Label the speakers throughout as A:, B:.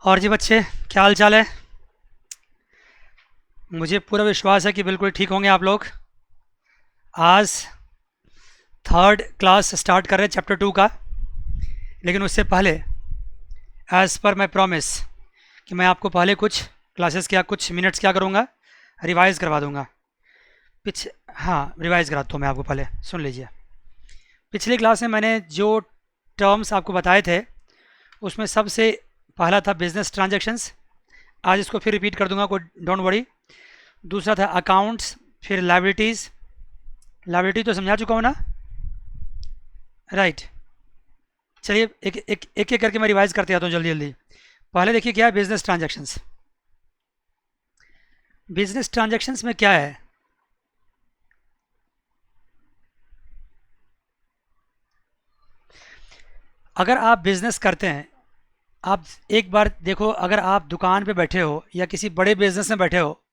A: और जी बच्चे, क्या हाल चाल है। मुझे पूरा विश्वास है कि बिल्कुल ठीक होंगे आप लोग। आज थर्ड क्लास स्टार्ट कर रहे हैं चैप्टर 2 का। लेकिन उससे पहले एज़ पर माई प्रॉमिस कि मैं आपको पहले कुछ क्लासेस क्या कुछ मिनट्स क्या करूँगा, रिवाइज़ करवा दूँगा। हाँ, रिवाइज़ कराता हूँ मैं आपको। पहले सुन लीजिए। पिछली क्लास में मैंने जो टर्म्स आपको बताए थे उसमें सबसे पहला था बिजनेस ट्रांजैक्शंस। आज इसको फिर रिपीट कर दूंगा, कोई डोंट वरी। दूसरा था अकाउंट्स, फिर लाइबिलिटीज़। लाइबिलिटी तो समझा चुका हूँ ना, राइट। चलिए एक एक एक एक करके मैं रिवाइज करते आता हूँ जल्दी जल्दी। पहले देखिए क्या है बिजनेस ट्रांजैक्शंस। बिजनेस ट्रांजैक्शंस में क्या है, अगर आप बिजनेस करते हैं, आप एक बार देखो, अगर आप दुकान पे बैठे हो या किसी बड़े बिजनेस में बैठे हो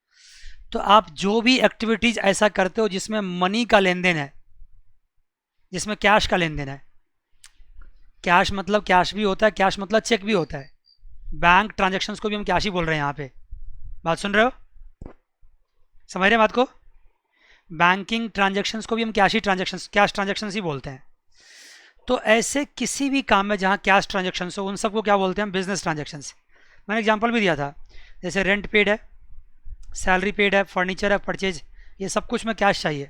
A: तो आप जो भी एक्टिविटीज़ ऐसा करते हो जिसमें मनी का लेन देन है, जिसमें कैश का लेन देन है। कैश मतलब कैश भी होता है, कैश मतलब चेक भी होता है। बैंक ट्रांजैक्शंस को भी हम कैश ही बोल रहे हैं यहाँ पे। बात सुन रहे हो, समझ रहे हैं बात को। बैंकिंग ट्रांजैक्शंस को भी हम कैश ट्रांजैक्शंस ही बोलते हैं। तो ऐसे किसी भी काम में जहाँ कैश ट्रांजैक्शंस हो उन सबको क्या बोलते हैं, बिजनेस ट्रांजैक्शंस। मैंने एग्जांपल भी दिया था, जैसे रेंट पेड है, सैलरी पेड है, फर्नीचर है, परचेज, ये सब कुछ में कैश चाहिए।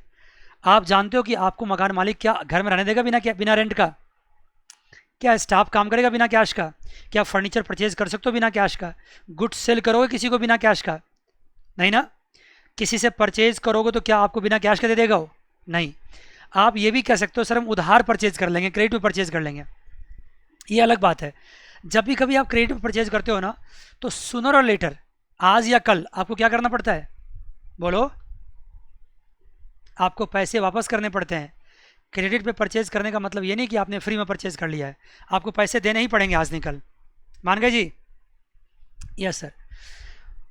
A: आप जानते हो कि आपको मकान मालिक क्या घर में रहने देगा बिना रेंट का? क्या स्टाफ काम करेगा बिना कैश का? क्या फर्नीचर परचेज कर सकते हो बिना कैश का? गुड्स सेल करोगे किसी को बिना कैश का? नहीं ना। किसी से परचेज करोगे तो क्या आपको बिना कैश का दे देगा वो? नहीं। आप ये भी कह सकते हो सर हम उधार परचेज कर लेंगे, क्रेडिट पे परचेज कर लेंगे, ये अलग बात है। जब भी कभी आप क्रेडिट पे परचेज करते हो ना, तो सुनर और लेटर, आज या कल, आपको क्या करना पड़ता है, बोलो? आपको पैसे वापस करने पड़ते हैं। क्रेडिट पे परचेज करने का मतलब ये नहीं कि आपने फ्री में परचेज कर लिया है, आपको पैसे देने ही पड़ेंगे आज निकल। मान गए जी? Yes sir.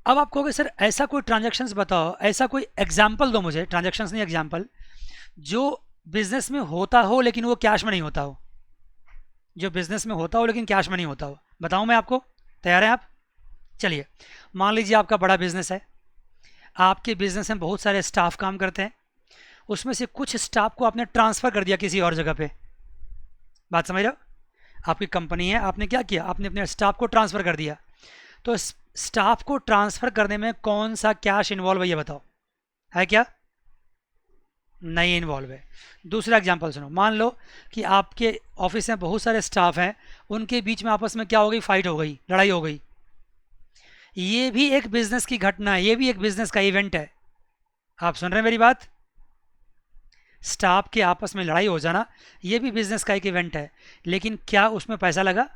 A: अब आप कहोगे सर ऐसा कोई ट्रांजैक्शंस बताओ, ऐसा कोई एग्जाम्पल दो मुझे, ट्रांजैक्शंस नहीं एग्जाम्पल, जो बिजनेस में होता हो लेकिन वो कैश में नहीं होता हो। जो बिजनेस में होता हो लेकिन कैश में नहीं होता हो, बताऊं मैं आपको? तैयार हैं आप? चलिए, मान लीजिए आपका बड़ा बिजनेस है, आपके बिजनेस में बहुत सारे स्टाफ काम करते हैं, उसमें से कुछ स्टाफ को आपने ट्रांसफ़र कर दिया किसी और जगह पे। बात समझ रहे हो? आपकी कंपनी है, आपने क्या किया, आपने अपने स्टाफ को ट्रांसफ़र कर दिया। तो स्टाफ को ट्रांसफ़र करने में कौन सा कैश इन्वॉल्व है, ये बताओ, है क्या? नहीं इन्वॉल्व है। दूसरा एग्जांपल सुनो, मान लो कि आपके ऑफिस में बहुत सारे स्टाफ हैं, उनके बीच में आपस में क्या हो गई, फाइट हो गई, लड़ाई हो गई। ये भी एक बिजनेस की घटना है, ये भी एक बिजनेस का इवेंट है। आप सुन रहे हैं मेरी बात? स्टाफ के आपस में लड़ाई हो जाना ये भी बिजनेस का एक इवेंट है। लेकिन क्या उसमें पैसा लगा?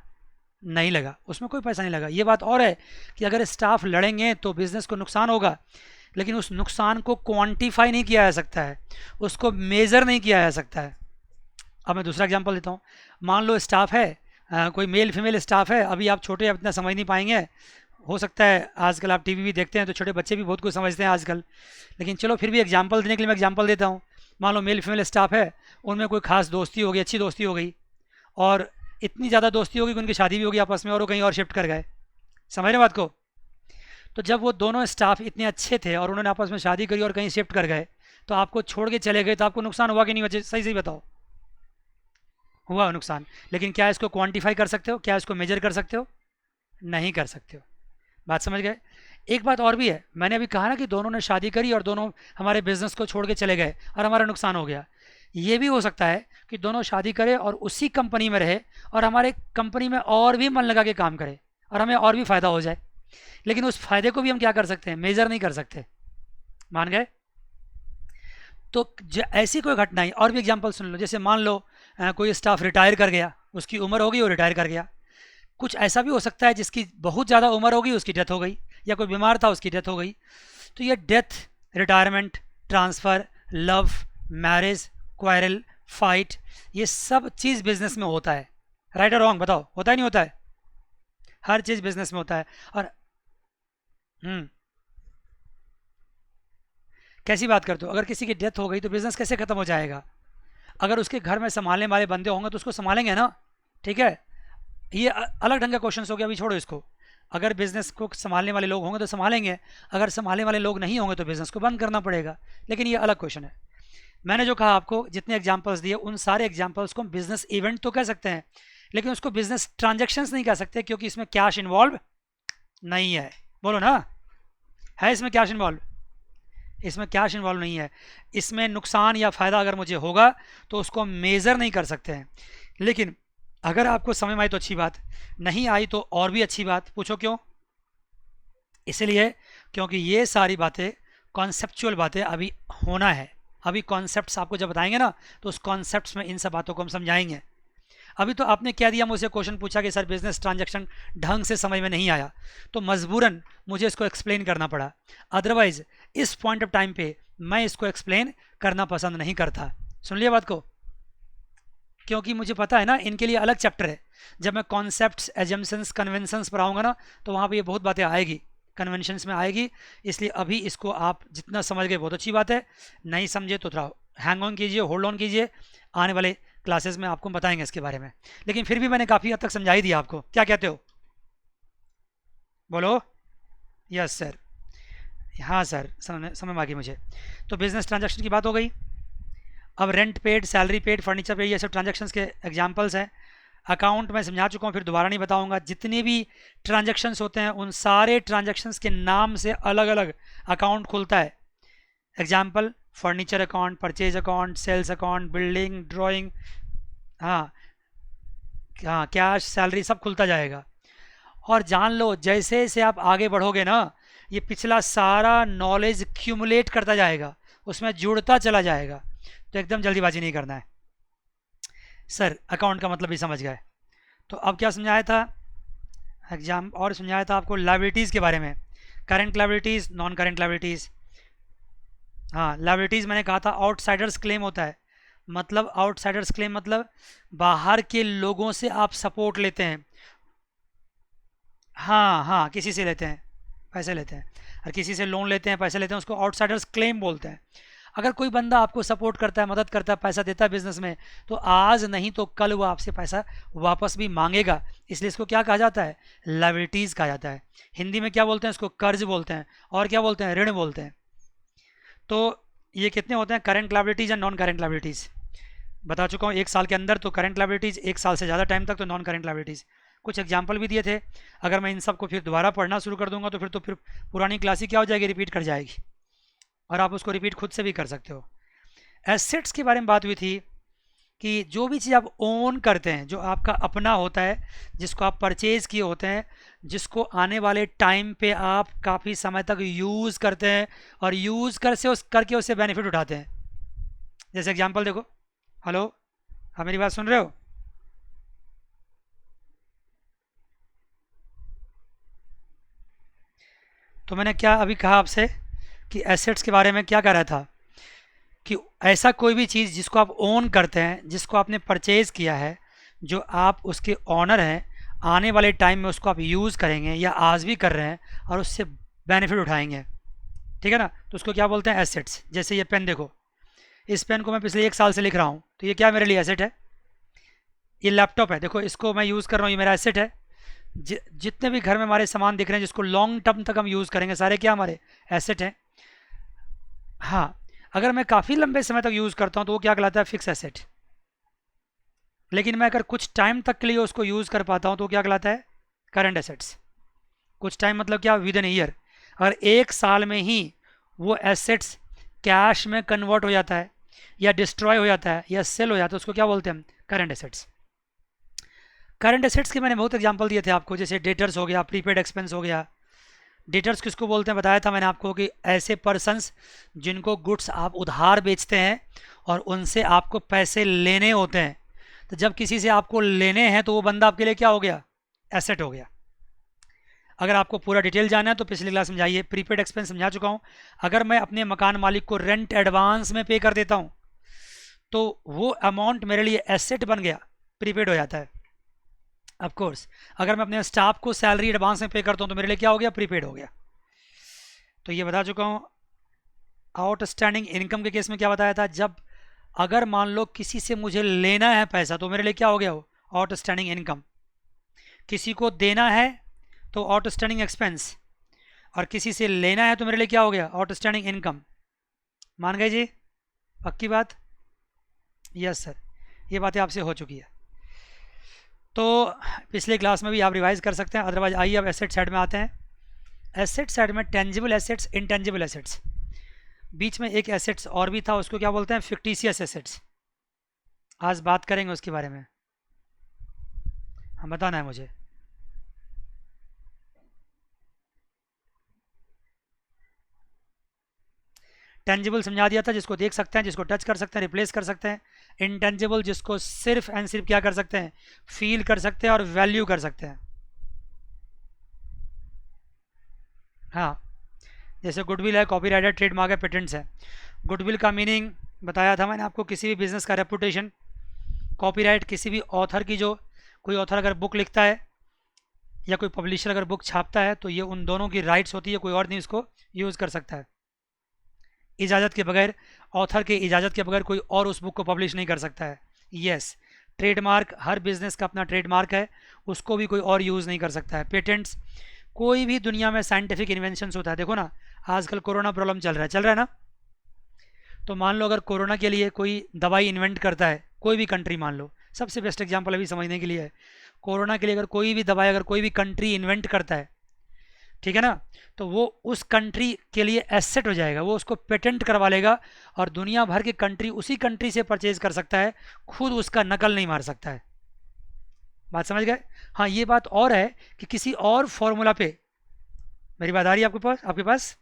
A: नहीं लगा, उसमें कोई पैसा नहीं लगा। ये बात और है कि अगर स्टाफ लड़ेंगे तो बिजनेस को नुकसान होगा, लेकिन उस नुकसान को क्वांटिफाई नहीं किया जा सकता है, उसको मेज़र नहीं किया जा सकता है। अब मैं दूसरा एग्जांपल देता हूँ। मान लो स्टाफ है, कोई मेल फीमेल स्टाफ है, अभी आप छोटे इतना समझ नहीं पाएंगे, हो सकता है आजकल आप टीवी भी देखते हैं तो छोटे बच्चे भी बहुत कुछ समझते हैं आजकल, लेकिन चलो फिर भी एग्जांपल देने के लिए मैं एग्जांपल देता हूँ। मान लो मेल फीमेल स्टाफ है, उनमें कोई खास दोस्ती हो गई, अच्छी दोस्ती हो गई, और इतनी ज़्यादा दोस्ती होगी कि उनकी शादी भी होगी आपस में और वो कहीं और शिफ्ट कर गए। समझ रहे बात को? तो जब वो दोनों स्टाफ इतने अच्छे थे और उन्होंने आपस में शादी करी और कहीं शिफ्ट कर गए, तो आपको छोड़ के चले गए, तो आपको नुकसान हुआ कि नहीं हुआ? सही सही बताओ। हुआ नुकसान। लेकिन क्या इसको क्वांटिफाई कर सकते हो, क्या इसको मेजर कर सकते हो? नहीं कर सकते हो। बात समझ गए? एक बात और भी है, मैंने अभी कहा ना कि दोनों ने शादी करी और दोनों हमारे बिजनेस को छोड़ के चले गए और हमारा नुकसान हो गया। ये भी हो सकता है कि दोनों शादी करें और उसी कंपनी में रहे और हमारे कंपनी में और भी मन लगा के काम करे और हमें और भी फ़ायदा हो जाए, लेकिन उस फायदे को भी हम क्या कर सकते हैं, मेजर नहीं कर सकते। मान गए? तो ऐसी कोई घटना ही और भी एग्जाम्पल सुन लो। जैसे मान लो कोई स्टाफ रिटायर कर गया, उसकी उम्र हो गई, वो रिटायर कर गया। कुछ ऐसा भी हो सकता है जिसकी बहुत ज़्यादा उम्र हो गई, उसकी डेथ हो गई, या कोई बीमार था उसकी डेथ हो गई। तो ये death, retirement, transfer, love, marriage, quarrel, fight, ये सब चीज़ बिजनेस में होता है। राइट और रॉन्ग बताओ, होता है नहीं होता है? हर चीज़ बिजनेस में होता है। और कैसी बात करते हो, अगर किसी की डेथ हो गई तो बिजनेस कैसे ख़त्म हो जाएगा? अगर उसके घर में संभालने वाले बंदे होंगे तो उसको संभालेंगे ना, ठीक है? ये अलग ढंग का क्वेश्चन हो गया, अभी छोड़ो इसको। अगर बिजनेस को संभालने वाले लोग होंगे तो संभालेंगे, अगर संभालने वाले लोग नहीं होंगे तो बिजनेस को बंद करना पड़ेगा। लेकिन ये अलग क्वेश्चन है। मैंने जो कहा आपको, जितने एग्जांपल्स दिए उन सारे एग्जांपल्स को हम बिजनेस इवेंट तो कह सकते हैं, लेकिन उसको बिजनेस ट्रांजैक्शंस नहीं कह सकते, क्योंकि इसमें कैश इन्वॉल्व नहीं है। बोलो ना, है इसमें कैश इन्वॉल्व? इसमें कैश इन्वॉल्व नहीं है। इसमें नुकसान या फ़ायदा अगर मुझे होगा तो उसको मेज़र नहीं कर सकते हैं। लेकिन अगर आपको समझ में आई तो अच्छी बात, नहीं आई तो और भी अच्छी बात। पूछो क्यों? इसलिए क्योंकि ये सारी बातें कॉन्सेप्चुअल बातें अभी होना है। अभी कॉन्सेप्ट्स आपको जब बताएंगे ना तो उस कॉन्सेप्ट्स में इन सब बातों को हम समझाएंगे। अभी तो आपने क्या दिया, मुझसे क्वेश्चन पूछा कि सर बिजनेस ट्रांजैक्शन ढंग से समझ में नहीं आया, तो मजबूरन मुझे इसको एक्सप्लेन करना पड़ा। अदरवाइज इस पॉइंट ऑफ टाइम पे मैं इसको एक्सप्लेन करना पसंद नहीं करता। सुन लिया बात को? क्योंकि मुझे पता है ना, इनके लिए अलग चैप्टर है। जब मैं कॉन्सेप्ट्स, एजम्पशंस, कन्वेंशंस पर आऊँगा ना तो वहाँ पर ये बहुत बातें आएगी, कन्वेंशंस में आएगी। इसलिए अभी इसको आप जितना समझ गए बहुत अच्छी बात है, नहीं समझे तो थोड़ा हैंग ऑन कीजिए, होल्ड ऑन कीजिए, आने वाले क्लासेस में आपको बताएंगे इसके बारे में। लेकिन फिर भी मैंने काफ़ी हद तक समझा ही दिया आपको। क्या कहते हो? बोलो यस सर, हाँ सर, समझ में आ गई मुझे। तो बिजनेस ट्रांजैक्शन की बात हो गई। अब rent paid, salary paid, furniture paid, ये सब ट्रांजैक्शंस के एग्जांपल्स हैं। अकाउंट मैं समझा चुका हूँ, फिर दोबारा नहीं बताऊंगा। जितने भी ट्रांजैक्शंस होते हैं उन सारे ट्रांजैक्शंस के नाम से अलग अलग अकाउंट खुलता है। Example, furniture account, purchase account, sales account, building, drawing, हाँ हाँ, कैश, सैलरी, सब खुलता जाएगा। और जान लो जैसे जैसे आप आगे बढ़ोगे ना, ये पिछला सारा नॉलेज क्यूमुलेट करता जाएगा, उसमें जुड़ता चला जाएगा। तो एकदम जल्दीबाजी नहीं करना है। सर अकाउंट का मतलब भी समझ गए। तो अब क्या समझाया था एग्जाम, और समझाया था आपको लायबिलिटीज़ के बारे में, current liabilities, non current liabilities. हाँ, लायबिलिटीज़ मैंने कहा था आउटसाइडर्स क्लेम होता है। मतलब आउटसाइडर्स क्लेम मतलब बाहर के लोगों से आप सपोर्ट लेते हैं। हाँ हाँ, किसी से लेते हैं, पैसे लेते हैं, और किसी से लोन लेते हैं, पैसे लेते हैं, उसको आउटसाइडर्स क्लेम बोलते हैं। अगर कोई बंदा आपको सपोर्ट करता है, मदद करता है, पैसा देता है बिजनेस में, तो आज नहीं तो कल वो आपसे पैसा वापस भी मांगेगा। इसलिए इसको क्या कहा जाता है? लायबिलिटीज़ कहा जाता है। हिंदी में क्या बोलते हैं? इसको कर्ज बोलते हैं, और क्या बोलते हैं? ऋण बोलते हैं। तो ये कितने होते हैं? करंट लायबिलिटीज़ या नॉन करंट लायबिलिटीज़ बता चुका हूँ। 1 साल के अंदर तो करंट लायबिलिटीज़, 1 साल से ज़्यादा टाइम तक तो नॉन करंट लायबिलिटीज़। कुछ एग्जाम्पल भी दिए थे। अगर मैं इन सब को फिर दोबारा पढ़ना शुरू कर दूंगा तो फिर पुरानी क्लास ही क्या हो जाएगी, रिपीट कर जाएगी। और आप उसको रिपीट खुद से भी कर सकते हो। एसेट्स के बारे में बात हुई थी कि जो भी चीज़ आप ओन करते हैं, जो आपका अपना होता है, जिसको आप परचेज़ किए होते हैं, जिसको आने वाले टाइम पे आप काफ़ी समय तक यूज़ करते हैं और यूज़ करके उससे बेनिफिट उठाते हैं। जैसे एग्जांपल देखो, हेलो, आप मेरी बात सुन रहे हो? तो मैंने क्या अभी कहा आपसे कि एसेट्स के बारे में क्या कह रहा था कि ऐसा कोई भी चीज़ जिसको आप ओन करते हैं, जिसको आपने परचेज़ किया है, जो आप उसके ऑनर हैं, आने वाले टाइम में उसको आप यूज़ करेंगे या आज भी कर रहे हैं और उससे बेनिफिट उठाएंगे। ठीक है ना? तो उसको क्या बोलते हैं? एसेट्स। जैसे ये पेन देखो, इस पेन को मैं पिछले 1 साल से लिख रहा हूँ, तो ये क्या मेरे लिए एसेट है? ये लैपटॉप है, देखो इसको मैं यूज़ कर रहा हूँ, ये मेरा एसेट है। जितने भी घर में हमारे सामान दिख रहे हैं जिसको लॉन्ग टर्म तक हम यूज़ करेंगे, सारे क्या हमारे एसेट हैं। हाँ, अगर मैं काफ़ी लंबे समय तक यूज़ करता हूँ तो वो क्या कहलाता है? Fix asset. लेकिन मैं अगर कुछ टाइम तक के लिए उसको यूज़ कर पाता हूँ तो क्या कहलाता है? Current assets. कुछ टाइम मतलब क्या? With an year. अगर 1 साल में ही वो एसेट्स कैश में कन्वर्ट हो जाता है या डिस्ट्रॉय हो जाता है या सेल हो जाता है, उसको क्या बोलते हैं हम? Current assets. करंट एसेट्स के मैंने बहुत एग्जांपल दिए थे आपको, जैसे डेटर्स हो गया, प्रीपेड एक्सपेंस हो गया। डेटर्स किसको बोलते हैं बताया था मैंने आपको कि ऐसे पर्सन्स जिनको गुड्स आप उधार बेचते हैं और उनसे आपको पैसे लेने होते हैं। तो जब किसी से आपको लेने हैं तो वो बंदा आपके लिए क्या हो गया? एसेट हो गया। अगर आपको पूरा डिटेल जानना है तो पिछली क्लास समझाइए, प्रीपेड एक्सपेंस समझा चुका हूँ। अगर मैं अपने मकान मालिक को रेंट एडवांस में पे कर देता हूँ तो वो अमाउंट मेरे लिए एसेट बन गया, प्रीपेड हो जाता है। ऑफ कोर्स अगर मैं अपने स्टाफ को सैलरी एडवांस में पे करता हूँ तो मेरे लिए क्या हो गया? प्रीपेड हो गया। तो ये बता चुका हूँ। आउटस्टैंडिंग इनकम के केस में क्या बताया था? जब अगर मान लो किसी से मुझे लेना है पैसा तो मेरे लिए क्या हो गया? हो आउटस्टैंडिंग इनकम। किसी को देना है तो आउटस्टैंडिंग एक्सपेंस, और किसी से लेना है तो मेरे लिए क्या हो गया, आउटस्टैंडिंग इनकम। मान गए जी, पक्की बात? यस सर, ये बातें आपसे हो चुकी है। तो पिछले क्लास में भी आप रिवाइज कर सकते हैं, अदरवाइज आइए अब एसेट साइड में आते हैं। एसेट साइड में टेंजिबल एसेट्स, इनटेंजिबल एसेट्स, बीच में एक एसेट्स और भी था, उसको क्या बोलते हैं, फिक्टिशियस एसेट्स। आज बात करेंगे उसके बारे में, हाँ बताना है मुझे। टेंजिबल समझा दिया था, जिसको देख सकते हैं, जिसको टच कर सकते हैं, रिप्लेस कर सकते हैं। इनटेंजिबल जिसको सिर्फ एंड सिर्फ क्या कर सकते हैं, फील कर सकते हैं और वैल्यू कर सकते हैं। हाँ, जैसे गुडविल है, कॉपीराइट है, ट्रेडमार्क है, पेटेंट्स है। गुडविल का मीनिंग बताया था मैंने आपको, किसी भी बिजनेस का रेपुटेशन। कॉपीराइट किसी भी ऑथर की, जो कोई ऑथर अगर बुक लिखता है या कोई पब्लिशर अगर बुक छापता है तो ये उन दोनों की राइट्स होती है, कोई और नहीं इसको यूज़ कर सकता है इजाज़त के बगैर। ऑथर के इजाज़त के बगैर कोई और उस बुक को पब्लिश नहीं कर सकता है। यस, ट्रेडमार्क, हर बिजनेस का अपना ट्रेडमार्क है, उसको भी कोई और यूज़ नहीं कर सकता है। पेटेंट्स, कोई भी दुनिया में साइंटिफिक इन्वेंशंस होता है, देखो ना आजकल कोरोना प्रॉब्लम चल रहा है ना, तो मान लो अगर कोरोना के लिए कोई दवाई इन्वेंट करता है, कोई भी कंट्री, मान लो सबसे बेस्ट एग्जांपल अभी समझने के लिए है, कोरोना के लिए अगर कोई भी दवाई अगर कोई भी कंट्री इन्वेंट करता है, ठीक है ना, तो वो उस कंट्री के लिए एसेट हो जाएगा, वो उसको पेटेंट करवा लेगा और दुनिया भर के कंट्री उसी कंट्री से परचेज कर सकता है, खुद उसका नकल नहीं मार सकता है। बात समझ गए? हाँ, ये बात और है कि किसी और फॉर्मूला पे, मेरी बात आ रही है आपके पास?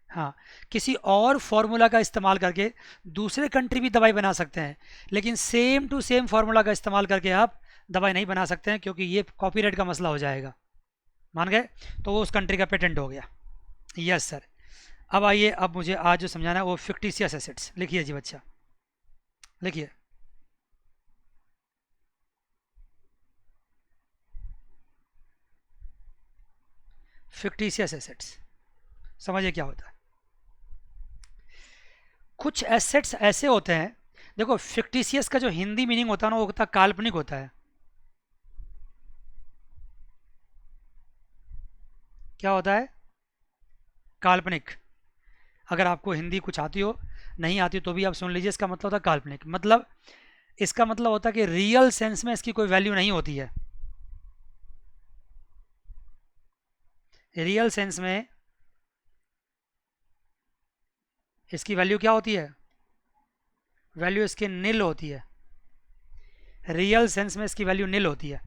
A: हाँ, किसी और फॉर्मूला का इस्तेमाल करके दूसरे कंट्री भी दवाई बना सकते हैं, लेकिन सेम टू सेम फॉर्मूला का इस्तेमाल करके आप दवाई नहीं बना सकते हैं, क्योंकि ये कॉपीराइट का मसला हो जाएगा। मान गए? तो वो उस कंट्री का पेटेंट हो गया। Yes sir. अब आइए, अब मुझे आज जो समझाना है वो फिक्टिशियस एसेट्स। लिखिए जी बच्चा, लिखिए। फिक्टिशियस एसेट्स समझिए क्या होता है। कुछ एसेट्स ऐसे होते हैं, देखो फिक्टिशियस का जो हिंदी मीनिंग होता है ना, वो होता है काल्पनिक होता है। क्या होता है? काल्पनिक। अगर आपको हिंदी कुछ आती हो, नहीं आती तो भी आप सुन लीजिए, इसका मतलब होता है काल्पनिक। मतलब इसका मतलब होता है कि रियल सेंस में इसकी कोई वैल्यू नहीं होती है। रियल सेंस में इसकी वैल्यू क्या होती है? वैल्यू इसकी नील होती है। रियल सेंस में इसकी वैल्यू नील होती है,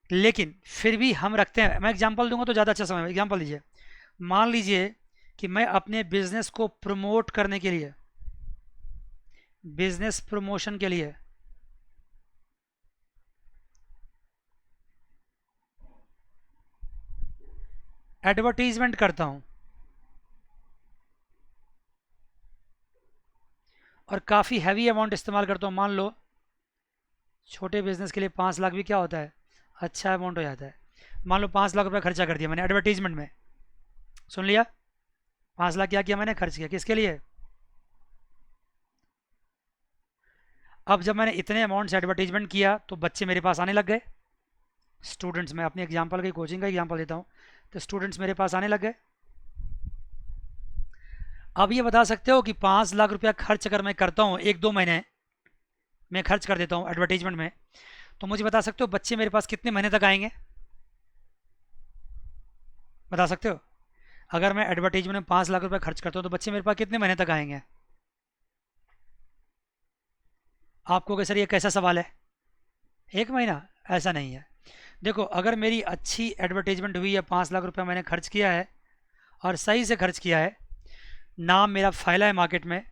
A: लेकिन फिर भी हम रखते हैं। मैं एग्जांपल दूंगा तो ज़्यादा अच्छा समझ। एग्जांपल लीजिए, मान लीजिए कि मैं अपने बिजनेस को प्रमोट करने के लिए, बिजनेस प्रमोशन के लिए एडवर्टीजमेंट करता हूं और काफ़ी हैवी अमाउंट इस्तेमाल करता हूं। मान लो छोटे बिजनेस के लिए 5 लाख भी क्या होता है, अच्छा अमाउंट हो जाता है। मान लो 5 लाख रुपया खर्चा कर दिया मैंने एडवर्टीजमेंट में, सुन लिया, 5 लाख क्या किया मैंने, खर्च किया। किसके लिए? अब जब मैंने इतने अमाउंट से एडवर्टीजमेंट किया तो बच्चे मेरे पास आने लग गए, स्टूडेंट्स, मैं अपने एग्जांपल की कोचिंग का एग्जांपल देता हूँ, तो स्टूडेंट्स मेरे पास आने लग गए। अब ये बता सकते हो कि 5 लाख रुपया खर्च अगर मैं करता हूँ, 1-2 महीने में खर्च कर देता हूँ एडवर्टीजमेंट में, तो मुझे बता सकते हो बच्चे मेरे पास कितने महीने तक आएंगे? बता सकते हो? अगर मैं एडवर्टीजमेंट में 5 लाख रुपया खर्च करता हूँ तो बच्चे मेरे पास कितने महीने तक आएंगे? आपको सर ये कैसा सवाल है, 1 महीना? ऐसा नहीं है। देखो, अगर मेरी अच्छी एडवर्टीजमेंट हुई है, 5 लाख रुपया मैंने खर्च किया है और सही से खर्च किया है, नाम मेरा फैला है मार्केट में,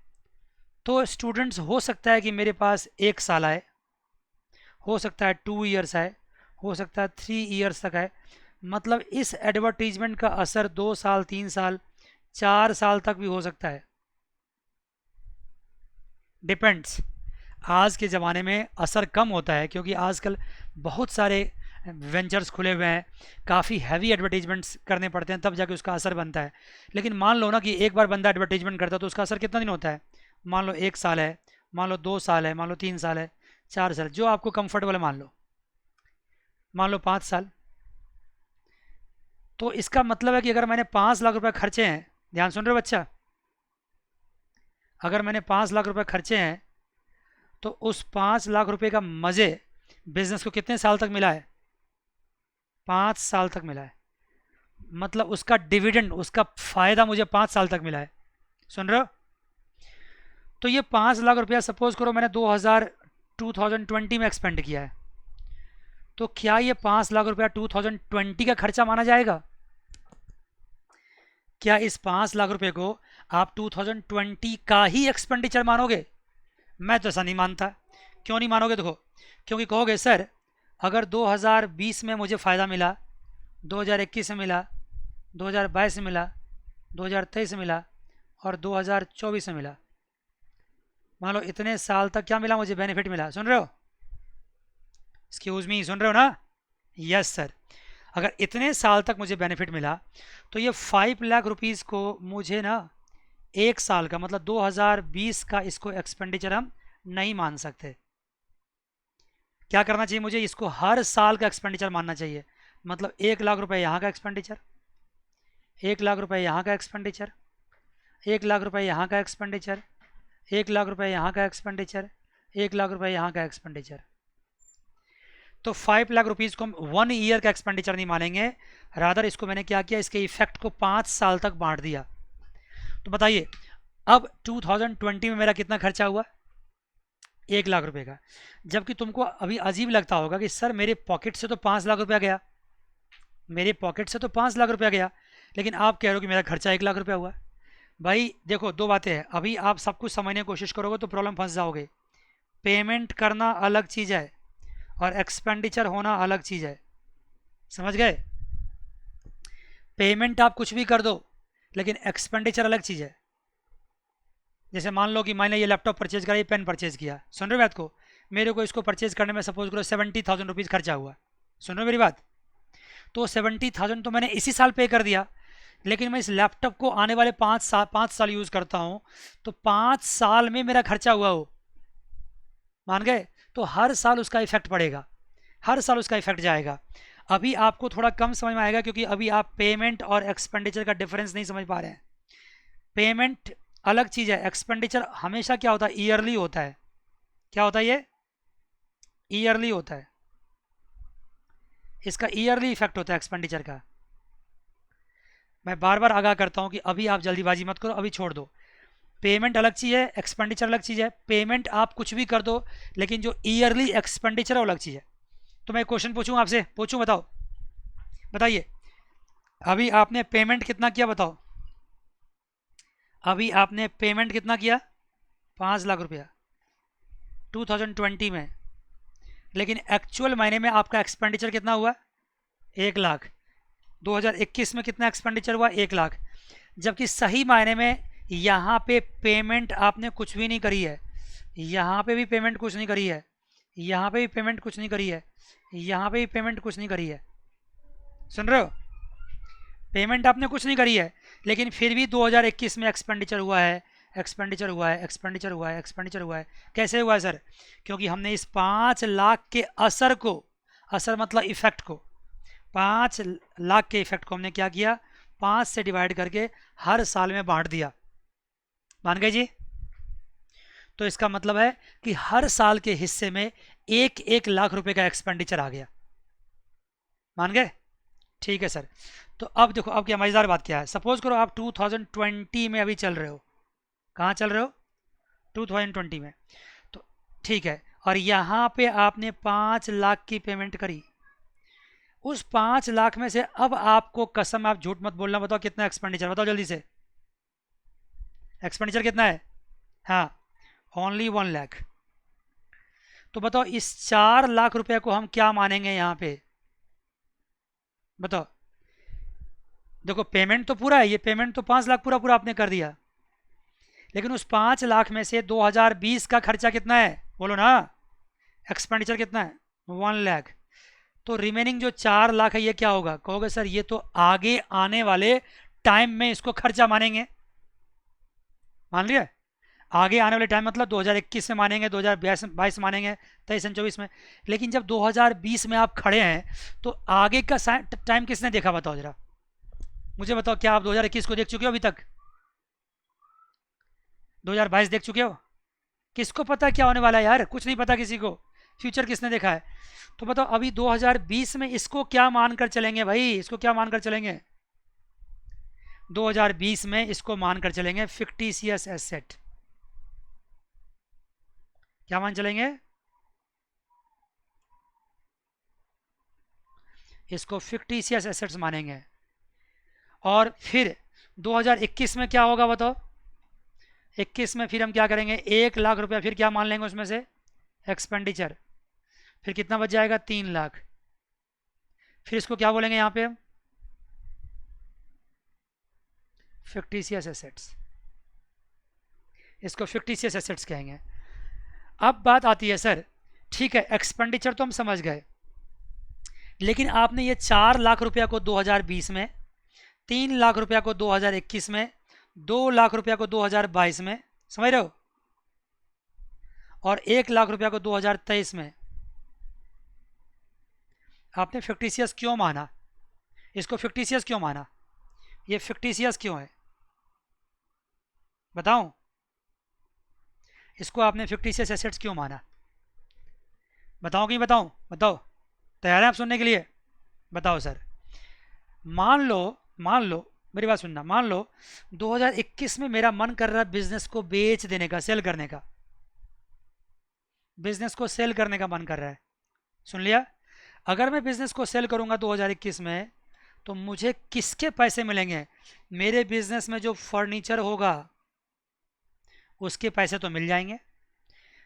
A: तो स्टूडेंट्स हो सकता है कि मेरे पास 1 साल आए, हो सकता है 2 ईयर्स आए, हो सकता है 3 ईयर्स तक आए। मतलब इस एडवर्टीजमेंट का असर 2 साल, 3 साल, 4 साल तक भी हो सकता है। डिपेंड्स। आज के ज़माने में असर कम होता है, क्योंकि आजकल बहुत सारे वेंचर्स खुले हुए हैं, काफ़ी हैवी एडवर्टीजमेंट्स करने पड़ते हैं, तब जाके उसका असर बनता है। लेकिन मान लो ना कि एक बार बंदा एडवर्टीजमेंट करता है तो उसका असर कितना दिन होता है? मान लो 1 साल है, मान लो 2 साल है, मान लो 3 साल है, 4 साल, जो आपको कंफर्टेबल है। मान लो 5 साल। तो इसका मतलब है कि अगर मैंने 5 लाख रुपए खर्चे हैं, ध्यान सुन रहे हो बच्चा, अगर मैंने 5 लाख रुपए खर्चे हैं तो उस 5 लाख रुपए का मज़े बिजनेस को कितने साल तक मिला है? 5 साल तक मिला है। मतलब उसका डिविडेंड, उसका फायदा मुझे 5 साल तक मिला है। सुन रहे हो? तो ये 5 लाख रुपया सपोज करो मैंने 2020 में एक्सपेंड किया है, तो क्या ये 5 लाख रुपया 2020 का खर्चा माना जाएगा? क्या इस 5 लाख रुपए को आप 2020 का ही एक्सपेंडिचर मानोगे? मैं तो ऐसा नहीं मानता। क्यों नहीं मानोगे? देखो, क्योंकि कहोगे सर अगर 2020 में मुझे फ़ायदा मिला, 2021 में मिला, 2022 में मिला, 2023 में मिला और 2024 में मिला, मान लो इतने साल तक क्या मिला मुझे? बेनिफिट मिला। सुन रहे हो? एक्सक्यूज मी, सुन रहे हो ना? Yes sir. अगर इतने साल तक मुझे बेनिफिट मिला तो ये 5 लाख रुपीज़ को मुझे ना एक साल का मतलब 2020 का इसको एक्सपेंडिचर हम नहीं मान सकते। क्या करना चाहिए मुझे? इसको हर साल का एक्सपेंडिचर मानना चाहिए। मतलब 1 लाख रुपए यहाँ का एक्सपेंडिचर, 1 लाख रुपए यहाँ का एक्सपेंडिचर, 1 लाख रुपए यहाँ का एक्सपेंडिचर, 1 लाख रुपए यहाँ का एक्सपेंडिचर, 1 लाख रुपए यहाँ का एक्सपेंडिचर। तो 5 लाख रुपीज़ को हम 1 ईयर का एक्सपेंडिचर नहीं मानेंगे, रादर इसको मैंने क्या किया, इसके इफेक्ट को 5 साल तक बांट दिया। तो बताइए अब 2020 में मेरा कितना खर्चा हुआ? 1 लाख रुपए का। जबकि तुमको अभी अजीब लगता होगा कि सर मेरे पॉकेट से तो 5 लाख रुपया गया, मेरे पॉकेट से तो 5 लाख रुपया गया, लेकिन आप कह रहे हो कि मेरा खर्चा 1 लाख रुपया हुआ। भाई देखो, दो बातें हैं। अभी आप सब कुछ समझने की कोशिश करोगे तो प्रॉब्लम फंस जाओगे। पेमेंट करना अलग चीज़ है और एक्सपेंडिचर होना अलग चीज़ है। समझ गए? पेमेंट आप कुछ भी कर दो लेकिन एक्सपेंडिचर अलग चीज़ है। जैसे मान लो कि मैंने ये लैपटॉप परचेज करा, ये पेन परचेज किया, सुन रहे हो बात को? मेरे को इसको परचेज करने में सपोज करो 70,000 रुपीज़ खर्चा हुआ। सुन रहे हो मेरी बात? तो 70,000 तो मैंने इसी साल पे कर दिया, लेकिन मैं इस लैपटॉप को आने वाले 5 साल यूज़ करता हूँ, तो 5 साल में मेरा खर्चा हुआ हो, मान गए? तो हर साल उसका इफेक्ट पड़ेगा, हर साल उसका इफेक्ट जाएगा। अभी आपको थोड़ा कम समझ में आएगा क्योंकि अभी आप पेमेंट और एक्सपेंडिचर का डिफरेंस नहीं समझ पा रहे हैं। पेमेंट अलग चीज़ है, एक्सपेंडिचर हमेशा क्या होता है? ईयरली होता है। क्या होता है? ये ईयरली होता है, इसका ईयरली इफेक्ट होता है एक्सपेंडिचर का। मैं बार बार आगाह करता हूँ कि अभी आप जल्दीबाजी मत करो, अभी छोड़ दो। पेमेंट अलग चीज़ है, एक्सपेंडिचर अलग चीज़ है। पेमेंट आप कुछ भी कर दो, लेकिन जो ईयरली एक्सपेंडिचर है वो अलग चीज़ है। तो मैं क्वेश्चन पूछूँ आपसे, पूछूँ? बताओ, बताइए अभी आपने पेमेंट कितना किया? बताओ अभी आपने पेमेंट कितना किया? 5 लाख रुपया 2020 में, लेकिन एक्चुअल महीने में आपका एक्सपेंडिचर कितना हुआ? 1 लाख। 2021 में कितना एक्सपेंडिचर हुआ? 1 लाख। जबकि सही मायने में यहाँ पे पेमेंट आपने कुछ भी नहीं करी है, यहाँ पे भी पेमेंट कुछ नहीं करी है, यहाँ पे भी पेमेंट कुछ नहीं करी है, यहाँ पे भी पेमेंट कुछ नहीं करी है। सुन रहे हो? पेमेंट आपने कुछ नहीं करी है, लेकिन फिर भी 2021 में एक्सपेंडिचर हुआ है, एक्सपेंडिचर हुआ है, एक्सपेंडिचर हुआ है, एक्सपेंडिचर हुआ है। कैसे हुआ है सर? क्योंकि हमने इस 5 लाख के असर को, असर मतलब इफेक्ट को, 5 लाख के इफेक्ट को हमने क्या किया? 5 से डिवाइड करके हर साल में बांट दिया। मान गए जी? तो इसका मतलब है कि हर साल के हिस्से में 1-1 लाख रुपए का एक्सपेंडिचर आ गया। मान गए? ठीक है सर। तो अब देखो, अब क्या मज़ेदार बात क्या है। सपोज करो आप 2020 में अभी चल रहे हो। कहाँ चल रहे हो? 2020 में। तो ठीक है, और यहाँ पे आपने 5 लाख की पेमेंट करी। उस 5 लाख में से अब आपको, कसम आप झूठ मत बोलना, बताओ कितना एक्सपेंडिचर? बताओ जल्दी से, एक्सपेंडिचर कितना है? हाँ, ओनली 1 लाख। तो बताओ इस 4 लाख रुपए को हम क्या मानेंगे यहाँ पे? बताओ। देखो पेमेंट तो पूरा है, ये पेमेंट तो 5 लाख पूरा पूरा आपने कर दिया, लेकिन उस 5 लाख में से 2020 का खर्चा कितना है? बोलो ना, एक्सपेंडिचर कितना है? 1 लाख। तो रिमेनिंग जो 4 लाख है ये क्या होगा? कहोगे सर ये तो आगे आने वाले टाइम में इसको खर्चा मानेंगे। मान लिया? आगे आने वाले टाइम मतलब 2021 में मानेंगे, 2022 मानेंगे, 23-24 में। लेकिन जब 2020 में आप खड़े हैं तो आगे का टाइम किसने देखा? बताओ जरा। मुझे बताओ, क्या आप 2021 को देख चुके हो अभी तक? 2022 देख चुके हो? किसको पता क्या होने वाला है यार? कुछ नहीं पता किसी को। फ्यूचर किसने देखा है? तो बताओ अभी 2020 में इसको क्या मानकर चलेंगे भाई? इसको क्या मानकर चलेंगे? 2020 में इसको मानकर चलेंगे फिक्टिशियस एसेट। क्या मान चलेंगे? इसको फिक्टिशियस एसेट्स मानेंगे। और फिर 2021 में क्या होगा बताओ? 21 में फिर हम क्या करेंगे? 1 लाख रुपया फिर क्या मान लेंगे उसमें से? एक्सपेंडिचर। फिर कितना बच जाएगा? 3 लाख। फिर इसको क्या बोलेंगे यहाँ पे हम? Fictitious assets. इसको फिक्टिशियस एसेट्स कहेंगे। अब बात आती है सर, ठीक है एक्सपेंडिचर तो हम समझ गए, लेकिन आपने ये 4 लाख रुपया को 2020 में, 3 लाख रुपया को 2021 में, 2 लाख रुपया को 2022 में, समझ रहे हो, और 1 लाख रुपया को 2023 में आपने फिक्टिशियस क्यों माना? इसको फिक्टिशियस क्यों माना? ये फिक्टिशियस क्यों है बताऊं? इसको आपने फिक्टिशियस एसेट्स क्यों माना? बताओ कि बताऊं? बताओ, तैयार हैं आप सुनने के लिए? बताओ सर। मान लो मेरी बात सुनना, मान लो 2021 में मेरा मन कर रहा है बिजनेस को बेच देने का, सेल करने का। बिजनेस को सेल करने का मन कर रहा है। सुन लिया? अगर मैं बिजनेस को सेल करूंगा 2021 में, तो मुझे किसके पैसे मिलेंगे? मेरे बिजनेस में जो फर्नीचर होगा उसके पैसे तो मिल जाएंगे।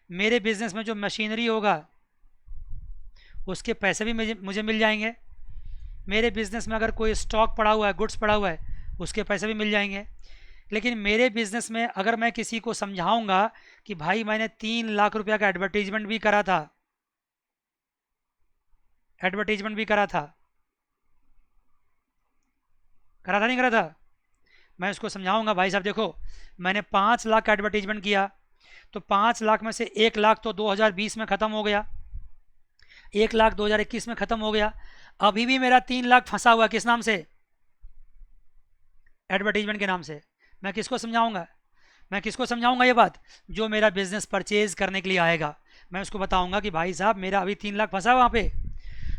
A: मेरे बिजनेस में जो मशीनरी होगा उसके पैसे भी मुझे मिल जाएंगे। मेरे बिजनेस में अगर कोई स्टॉक पड़ा हुआ है, गुड्स पड़ा हुआ है, उसके पैसे भी मिल जाएंगे। लेकिन मेरे बिजनेस में अगर मैं किसी को समझाऊंगा कि भाई मैंने 3 लाख रुपया का एडवर्टीजमेंट भी करा था, एडवर्टीजमेंट भी करा था, करा था नहीं करा था, मैं उसको समझाऊंगा भाई साहब देखो मैंने 5 लाख का एडवर्टीजमेंट किया, तो 5 लाख में से 1 लाख तो 2020 में ख़त्म हो गया, 1 लाख 2021 में ख़त्म हो गया। अभी भी मेरा 3 लाख फंसा हुआ, किस नाम से? एडवर्टीजमेंट के नाम से। मैं किसको समझाऊंगा? मैं किसको समझाऊंगा ये बात? जो मेरा बिजनेस परचेज करने के लिए आएगा, मैं उसको बताऊंगा कि भाई साहब मेरा अभी 3 लाख फंसा वहाँ पे।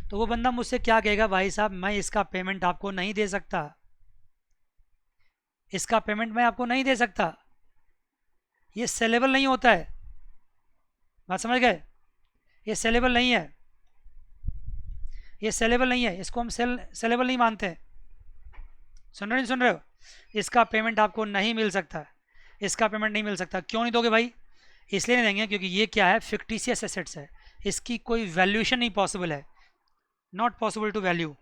A: तो वो बंदा मुझसे क्या कहेगा? भाई साहब मैं इसका पेमेंट आपको नहीं दे सकता, इसका पेमेंट मैं आपको नहीं दे सकता, ये सेलेबल नहीं होता है। बात समझ गए? ये सेलेबल नहीं है, ये सेलेबल नहीं है, इसको हम सेलेबल नहीं मानते। सुन रहे नहीं सुन रहे हो? इसका पेमेंट आपको नहीं मिल सकता, इसका पेमेंट नहीं मिल सकता। क्यों नहीं दोगे भाई? इसलिए नहीं देंगे क्योंकि ये क्या है? फिक्टिशियस एसेट्स है, इसकी कोई वैल्यूएशन नहीं पॉसिबल है, not possible to value,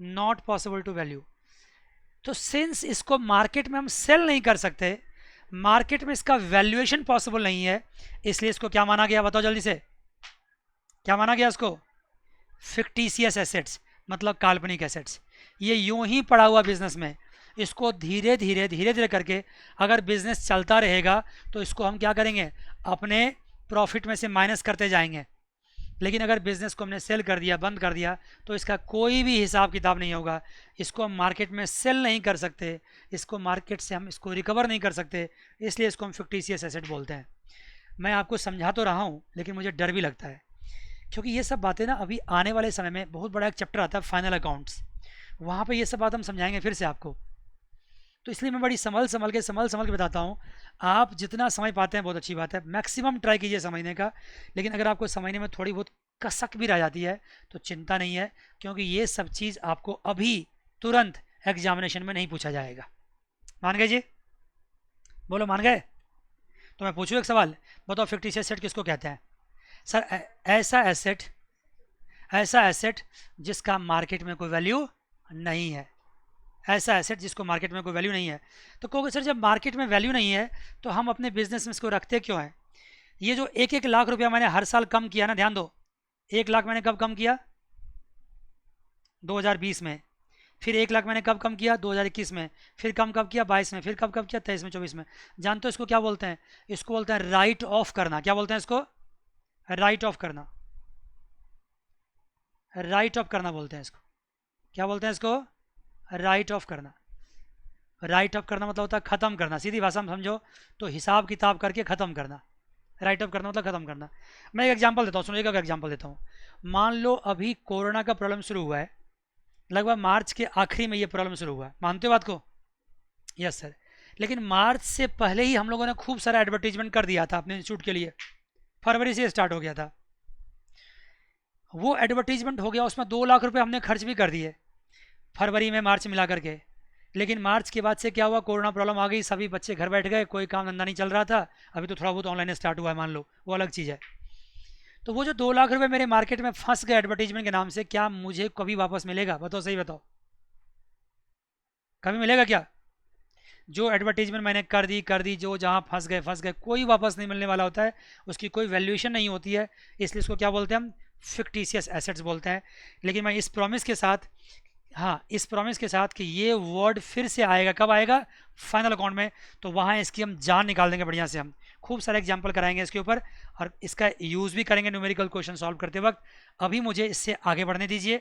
A: not possible to value. तो सिंस इसको मार्केट में हम सेल नहीं कर सकते, मार्केट में इसका वैल्यूएशन पॉसिबल नहीं है, इसलिए इसको क्या माना गया? बताओ जल्दी से, क्या माना गया इसको? फिक्टिशियस एसेट्स, मतलब काल्पनिक एसेट्स। ये यूं ही पड़ा हुआ बिजनेस में, इसको धीरे धीरे धीरे धीरे करके अगर बिजनेस चलता रहेगा तो इसको हम क्या करेंगे? अपने प्रॉफिट में से माइनस करते जाएंगे। लेकिन अगर बिजनेस को हमने सेल कर दिया, बंद कर दिया, तो इसका कोई भी हिसाब किताब नहीं होगा। इसको हम मार्केट में सेल नहीं कर सकते, इसको मार्केट से हम इसको रिकवर नहीं कर सकते, इसलिए इसको हम फिक्टिशियस एसेट बोलते हैं। मैं आपको समझा तो रहा हूँ लेकिन मुझे डर भी लगता है, क्योंकि ये सब बातें ना अभी आने वाले समय में बहुत बड़ा एक चैप्टर आता है फाइनल अकाउंट्स, वहाँ पे ये सब बात हम समझाएंगे फिर से आपको। तो इसलिए मैं बड़ी संभल के बताता हूँ। आप जितना समझ पाते हैं बहुत अच्छी बात है, मैक्सिमम ट्राई कीजिए समझने का। लेकिन अगर आपको समझने में थोड़ी बहुत कसक भी रह जाती है तो चिंता नहीं है, क्योंकि ये सब चीज़ आपको अभी तुरंत एग्जामिनेशन में नहीं पूछा जाएगा। मान गए जी? बोलो मान गए? तो मैं पूछूँ एक सवाल, बताओ फिक्टिशियस एसेट किसको कहते हैं? सर ऐसा एसेट जिसका मार्केट में कोई वैल्यू नहीं है, ऐसा एसेट जिसको मार्केट में कोई वैल्यू नहीं है। तो कहोगे सर जब मार्केट में वैल्यू नहीं है तो हम अपने बिजनेस में इसको रखते क्यों हैं? ये जो 1-1 लाख रुपया मैंने हर साल कम किया ना, ध्यान दो, 1 लाख मैंने कब कम किया? 2020 में। फिर 1 लाख मैंने कब कम किया? 2021 में। फिर कम कब किया? 22 में। फिर कब कब किया? 23 में, 24 में। जानते हो इसको क्या बोलते हैं? इसको बोलते हैं राइट ऑफ करना। क्या बोलते हैं इसको? राइट ऑफ करना, राइट ऑफ करना बोलते हैं इसको। क्या बोलते हैं इसको? राइट ऑफ करना। राइट ऑफ करना मतलब होता है ख़त्म करना, सीधी भाषा में समझो तो हिसाब किताब करके ख़त्म करना। राइट ऑफ करना मतलब ख़त्म करना। मैं एक एग्जांपल देता हूँ, सुनिएगा, एक एग्जांपल देता हूँ। मान लो अभी कोरोना का प्रॉब्लम शुरू हुआ है, लगभग मार्च के आखिरी में ये प्रॉब्लम शुरू हुआ है, मानते हो बात को? Yes sir. लेकिन मार्च से पहले ही हम लोगों ने खूब सारा एडवर्टीजमेंट कर दिया था अपने इंस्टीट्यूट के लिए, फरवरी से स्टार्ट हो गया था वो एडवर्टीजमेंट हो गया, उसमें 2 लाख रुपए हमने खर्च भी कर दिए फरवरी में मार्च मिला करके। लेकिन मार्च के बाद से क्या हुआ, कोरोना प्रॉब्लम आ गई, सभी बच्चे घर बैठ गए, कोई काम धंधा नहीं चल रहा था। अभी तो थोड़ा बहुत ऑनलाइन स्टार्ट हुआ है मान लो, वो अलग चीज़ है। तो वो जो 2 लाख रुपए मेरे मार्केट में फंस गए एडवर्टीजमेंट के नाम से, क्या मुझे कभी वापस मिलेगा? बताओ, सही बताओ, कभी मिलेगा क्या? जो एडवर्टीजमेंट मैंने कर दी, जो जहाँ फंस गए, कोई वापस नहीं मिलने वाला होता है, उसकी कोई वैल्यूएशन नहीं होती है। इसलिए इसको क्या बोलते हैं हम? फिक्टिशियस एसेट्स बोलते हैं। लेकिन मैं इस प्रॉमिस के साथ, हाँ, इस प्रॉमिस के साथ कि ये वर्ड फिर से आएगा, कब आएगा? फाइनल अकाउंट में। तो वहाँ इसकी हम जान निकाल देंगे बढ़िया से, हम खूब सारे एग्जाम्पल कराएंगे इसके ऊपर, और इसका यूज़ भी करेंगे न्यूमेरिकल क्वेश्चन सॉल्व करते वक्त। अभी मुझे इससे आगे बढ़ने दीजिए।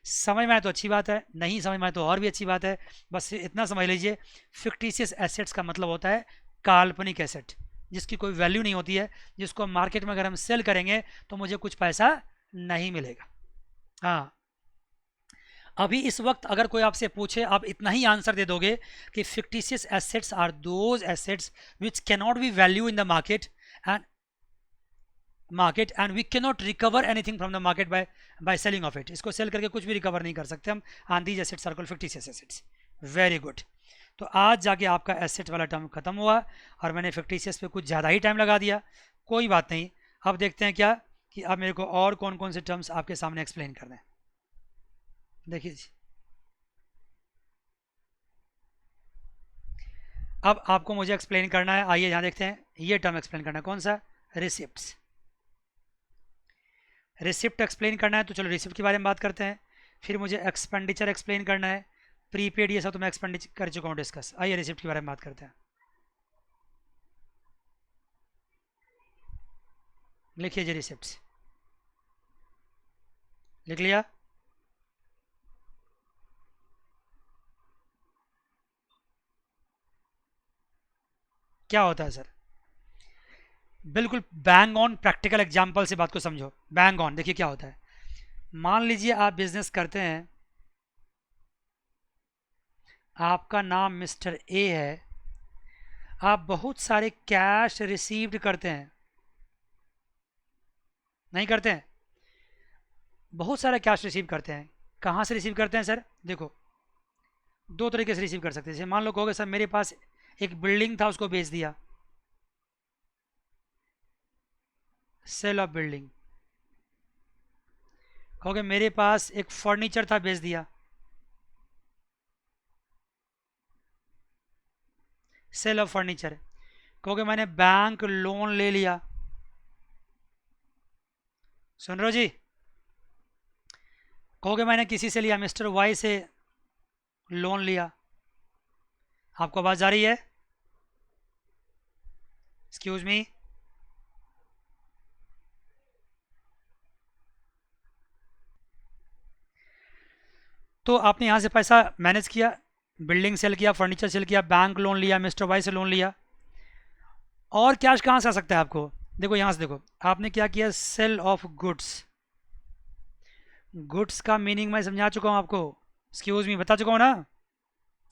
A: समझ में आए तो अच्छी बात है, नहीं समझ में आए तो और भी अच्छी बात है। बस इतना समझ लीजिए, फिक्टिशियस एसेट्स का मतलब होता है काल्पनिक एसेट, जिसकी कोई वैल्यू नहीं होती है, जिसको मार्केट में अगर हम सेल करेंगे तो मुझे कुछ पैसा नहीं मिलेगा। हाँ, अभी इस वक्त अगर कोई आपसे पूछे, आप इतना ही आंसर दे दोगे कि fictitious assets are those assets which cannot be value in the market and we cannot recover anything from the market by selling of it. इसको सेल करके कुछ भी रिकवर नहीं कर सकते हम, and these assets are called fictitious assets. Very good. तो आज जाके आपका एसेट वाला टर्म खत्म हुआ, और मैंने फिक्टिशियस पे कुछ ज़्यादा ही टाइम लगा दिया, कोई बात नहीं। अब देखते हैं क्या कि अब मेरे को और कौन कौन से टर्म्स आपके सामने एक्सप्लेन करने हैं। देखिए जी, अब आपको मुझे एक्सप्लेन करना है, आइए यहाँ देखते हैं। ये टर्म एक्सप्लेन करना है, कौन सा? रिसिप्ट्स। रिसिप्ट एक्सप्लेन करना है, तो चलो रिसिप्ट के बारे में बात करते हैं। फिर मुझे एक्सपेंडिचर एक्सप्लेन करना है, प्रीपेड, ये सब तो मैं एक्सपेंडिचर कर चुका हूँ डिस्कस। आइए रिसिप्ट के बारे में बात करते हैं। लिखिए जी, रिसिप्ट्स लिख लिया? क्या होता है सर? बिल्कुल बैंग ऑन, प्रैक्टिकल एग्जाम्पल से बात को समझो, बैंग ऑन। देखिए क्या होता है, मान लीजिए आप बिजनेस करते हैं, आपका नाम मिस्टर ए है, आप बहुत सारे कैश रिसीव्ड करते हैं, नहीं करते हैं? बहुत सारा कैश रिसीव करते हैं। कहाँ से रिसीव करते हैं सर? देखो, 2 तरीके से रिसीव कर सकते हैं। जैसे मान लो कहोगे सर मेरे पास एक बिल्डिंग था, उसको बेच दिया, सेल ऑफ बिल्डिंग। कहोगे मेरे पास एक फर्नीचर था, बेच दिया, सेल ऑफ फर्नीचर। कहोगे मैंने बैंक लोन ले लिया, सुन रहे हो जी? कहोगे मैंने किसी से लिया, मिस्टर वाई से लोन लिया। आपको आवाज आ रही है? Excuse me? तो आपने यहां से पैसा मैनेज किया, बिल्डिंग सेल किया, फर्नीचर सेल किया, बैंक लोन लिया, मिस्टर वाई से लोन लिया। और कैश कहाँ से आ सकता है आपको? देखो यहां से, देखो आपने क्या किया, सेल ऑफ गुड्स। गुड्स का मीनिंग मैं समझा चुका हूं आपको, एक्सक्यूज मी, बता चुका हूं ना?